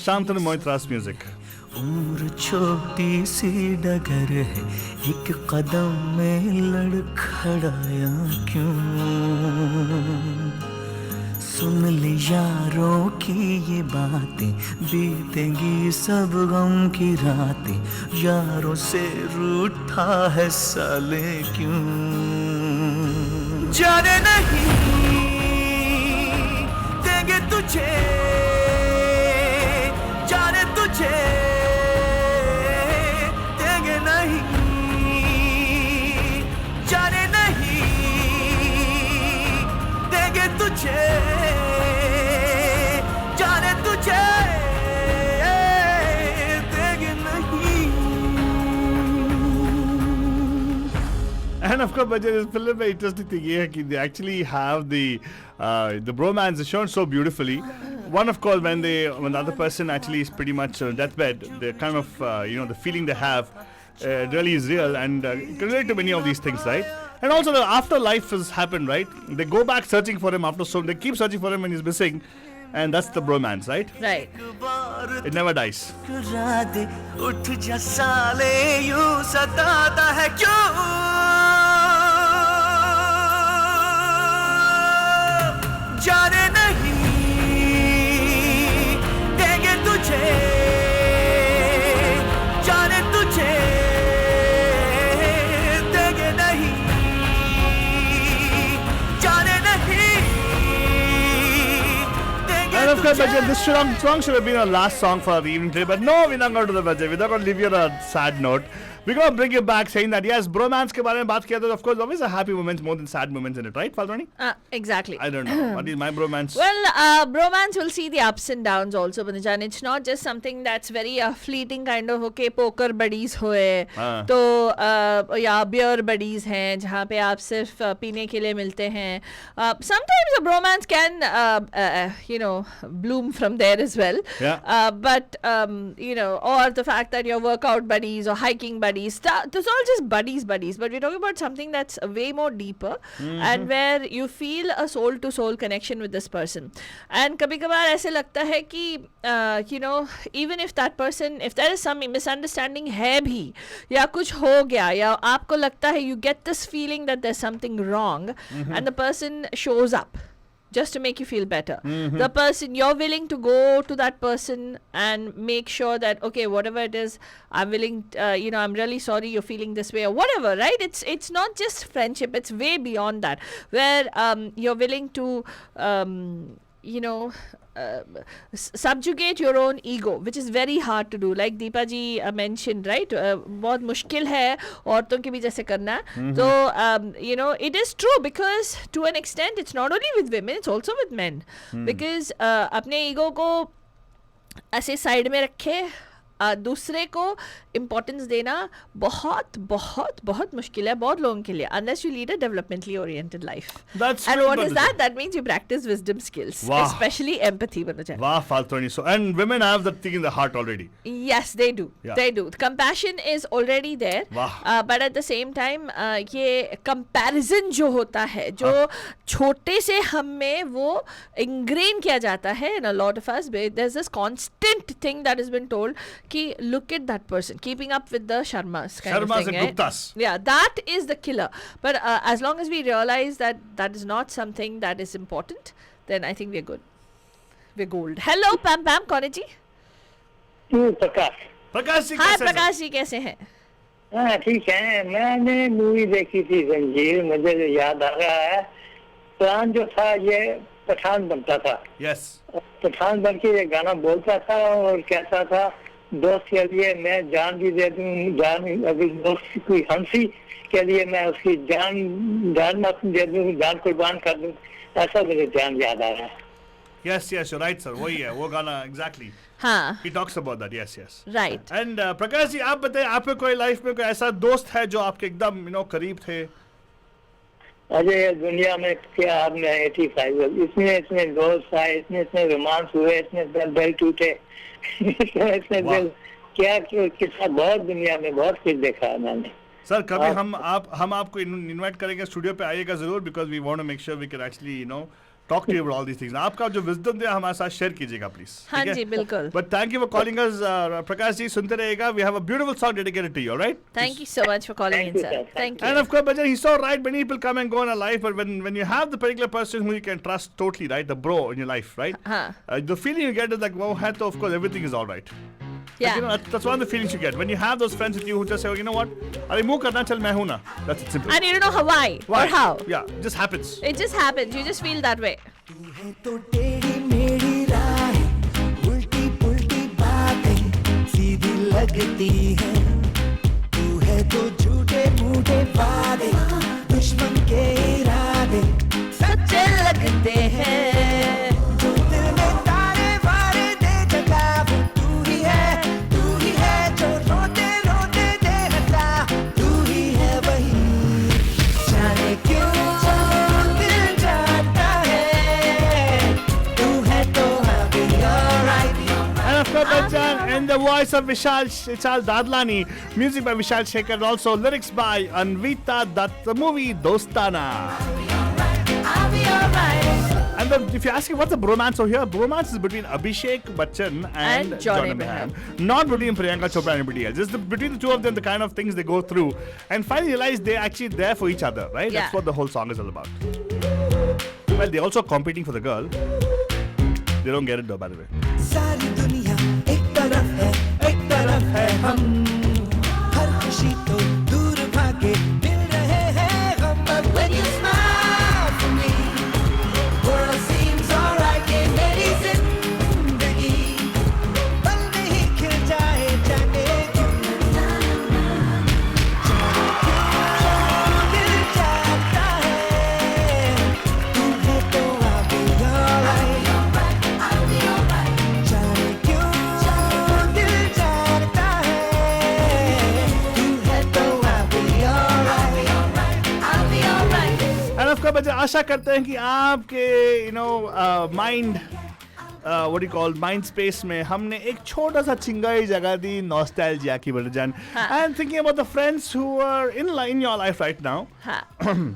Shantanu Moitra's music. उम्र छोटी सी डगर है, एक कदम में लड़खड़ाया क्यों, सुन ले यारों की ये बातें, बीतेंगी सब गम की रातें, यारों से रूठा है साले क्यों, जाने नहीं देंगे तुझे, जाने तुझे देंगे नहीं, जाने And of course, Bajaj, this film में interesting thing ये है कि they actually have the bromance is shown so beautifully. One, of course, when the other person actually is pretty much on deathbed, the kind of the feeling they have really is real, and you can relate to many of these things, right? And also the afterlife has happened, right? They go back searching for him they keep searching for him when he's missing, and that's the bromance, right? Right. It never dies. उठ जा साले यूं सताता है क्यों जाने नहीं देंगे तुझे जाने तुझे देंगे नहीं जाने नहीं And of course, Bajaj, this song should have been our last song for the evening today, but no, we're not going to do the Bajaj. We're not going to leave you on a sad note. We're going to bring you back saying that, yes, bromance के बारे में बात किया तो of course, always a happy moments more than sad moments in it, right, Falrani? Exactly. I don't know. What is my bromance? Well, bromance will see the ups and downs also, Banajan. It's not just something that's very fleeting kind of, okay, poker buddies हुए, तो या beer buddies हैं, जहाँ पे आप सिर्फ पीने के लिए मिलते हैं. Sometimes a bromance can, bloom from there as well. Yeah. But, or the fact that your workout buddies or hiking buddies, those all just buddies. But we're talking about something that's way more deeper and where you feel a soul-to-soul connection with this person. And kabhi-kabhar ऐसे लगता है कि, even if that person, if there is some misunderstanding है भी, या कुछ हो गया, या आपको लगता है, you get this feeling that there's something wrong, and the person shows up just to make you feel better. The person, you're willing to go to that person and make sure that, okay, whatever it is, I'm willing, I'm really sorry you're feeling this way or whatever, right? It's not just friendship, it's way beyond that, where you're willing to, subjugate your own ego, which is very hard to do. Like Deepa ji mentioned, right? बहुत मुश्किल है औरतों के भी जैसे करना. So, it is true because to an extent, it's not only with women, it's also with men. Because अपने ego को ऐसे side में रखे, दूसरे को इम्पोर्टेंस देना बहुत बहुत बहुत मुश्किल है बहुत लोगों के लिए, unless you lead a developmentally oriented life. That's and true, what but is that? That means you practice wisdom skills, Wow. especially empathy. Wow, Faltrani. So, and women have that thing in the heart already. Yes, they do. Yeah. They do. Compassion is already there. Wow. But at the same time, ये comparison जो होता है, जो छोटे से हम में वो ingrain किया जाता है in a lot of us. There's this constant thing that has been told कि look at that person, keeping up with the Sharmas kind of Sharmas thing. and Guptas. Yeah, that is the killer. But as long as we realize that that is not something that is important, then I think we're good. We're gold. Hello, Pam Pam, कौन है जी? प्रकाश Prakash ji, हाँ कैसे हैं? प्रकाश जी कैसे हैं? हाँ ठीक है. मैंने मूवी देखी थी जंजीर, मुझे जो याद आ रहा है प्लान जो था ये पठान बनता था. Yes. पठान बन के ये गाना बोलता था और कहता था दोस्त के लिए मैं जान भी दे दूं, जान अभी दोस्त की कोई हंसी के लिए मैं उसकी जान मत दे दूं, जान कुर्बान कर दूं. ऐसा मुझे ध्यान याद आ रहा है. Yes, you're right, sir. वही है, वो गाना exactly. हाँ. He talks about that. Yes. Right. And Prakash ji, आप बताइए, आप पे कोई लाइफ में कोई ऐसा दोस्त है जो आपके एकदम करीब थे? अजय दुनिया में क्या आपने 85 इतने दोस्त आए, इतने रोमांस हुए, इतने दिल टूटे, इतने दिल क्या किस्सा, बहुत दुनिया में बहुत कुछ देखा है मैंने. सर कभी हम आपको इनवाइट करेंगे स्टूडियो पे, आइएगा जरूर, because we want to make sure we can actually talk to you about all these things. आपका जो विजडम है हमारे साथ शेयर कीजिएगा प्लीज. हाँ जी बिल्कुल. But thank you for calling us Prakash ji. सुनते रहिएगा. We have a beautiful song dedicated to you. Alright, Thank you so much for calling in, sir. Thank you. and of course Bhajan, he's so right, many people come and go in our life, but when you have the particular person who you can trust totally, right, the bro in your life, right, the feeling you get is like, wow, of course everything is all right. Yeah. Like, that's one of the feelings you get when you have those friends with you who just say, oh, you know what, अरे move करना चल मैं हूँ ना. That's it, simple. And you don't know why or how. Yeah, it just happens. It just happens. You just feel that way. तू है तो टेढ़ी मेढ़ी राहें, उल्टी पुल्टी बातें सीधी लगती हैं. तू है तो झूठे मूठे वादे, दुश्मन के इरादे सच्चे लगते हैं. जो दिल में तारे वारे दे जगा वो तू ही है जो रोते रोते दे हंसा. तू ही है वही voice of Vishal Dadlani, music by Vishal Shekhar, and also lyrics by Anvita Dutt. The movie Dostana. I'll be alright. And then if you're asking what's a bromance over here, bromance is between Abhishek Bachchan and John John Abraham. Abraham. Not between Priyanka Chopra and anybody else. Just between the two of them, the kind of things they go through. And finally realize they're actually there for each other, right? Yeah. That's what the whole song is all about. Well, they're also competing for the girl. They don't get it though, by the way. सारी दुनिया एक तरफ है हम हर खुशी तो दूर भागे मिल रहे हैं हम But when you smile for me world seems alright ये मेरी जिंदगी पल में ही खिल जाए जाने क्यों दिल चाहता है तू है तो I'll be alright जाने क्यों दिल चाहता है तू है तो I'll be alright And of course, बच्चे आशा करते हैं कि आपके mind what do you call mind space में हमने एक छोटा सा चिंगारी जगह दी nostalgia की बलजान and thinking about the friends who are in your life right now,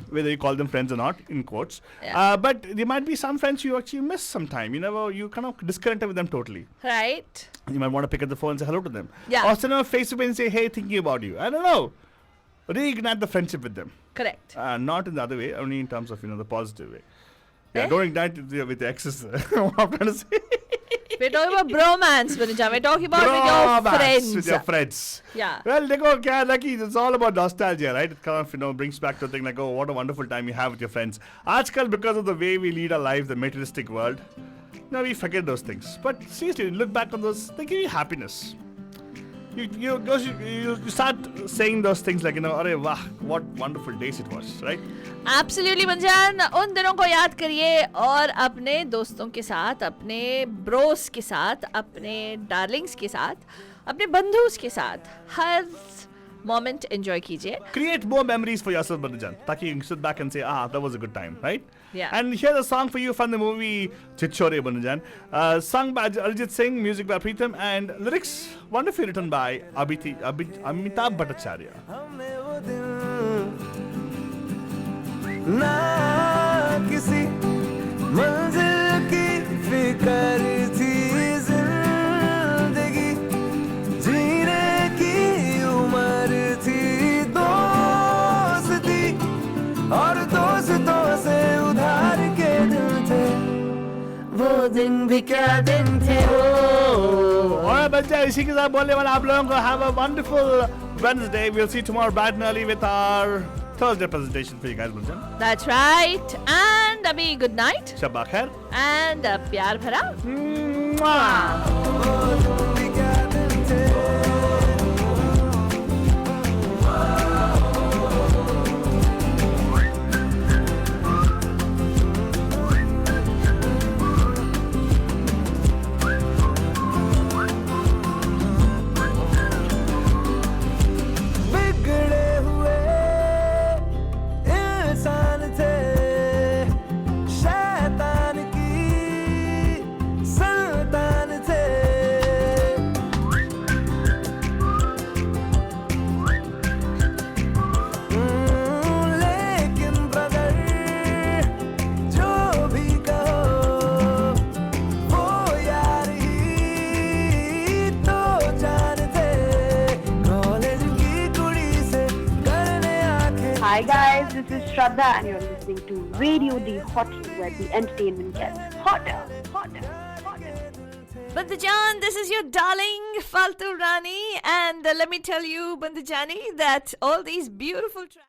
whether you call them friends or not in quotes, but there might be some friends you actually miss sometime. You kind of disconnected with them totally. Right. You might want to pick up the phone and say hello to them. Yeah. Or send them a Facebook and say, hey, thinking about you. I don't know. Reignite the friendship with them. Correct. Not in the other way, only in terms of, the positive way. Yeah, don't ignite it with the exes. What I'm trying to say. We're talking about bromance, Banija. We're talking about with your Bromance friends. with your friends. Yeah. Well, देखो क्या lucky. It's all about nostalgia, right? It kind of, brings back to a thing like, oh, what a wonderful time you have with your friends. आजकल, because of the way we lead our lives, the materialistic world, we forget those things. But seriously, you look back on those, they give you happiness. You start saying those things like, अरे वाह, what wonderful days it was, right? Absolutely, Banjan. उन दिनों को याद करिए और अपने दोस्तों के साथ, अपने ब्रोस के साथ, अपने डार्लिंग्स के साथ, अपने बंधुस के साथ हर moment enjoy कीजिए. Create more memories for yourself, Banjan. ताकि you can sit back and say, that was a good time, right? Yeah. And here's a song for you from the movie Chichore, Banjan. Sung by Arijit Singh, music by Pritam, and lyrics wonderfully written by Amitabh Bhattacharya. हमने वो दिन ना किसी मंजिल की फिकर थी जिंदगी जीने की उम्र थी दोस्ती और दोस्तों से उधार के दिन थे वो दिन भी क्या दिन थे और बच्चा इसी के साथ बोलने वाला आप लोगों को have a wonderful Wednesday. We'll see you tomorrow bright and early with our Thursday presentation for you guys, Banjan. That's right. And Abhi, good night. Shabba khair. And प्यार भरा. Mwah. Hi guys, this is Shraddha and you're listening to Radio D Hottie, where the entertainment gets hotter. Bandajan, this is your darling Faltu Rani, and let me tell you, Bandajani, that all these beautiful tracks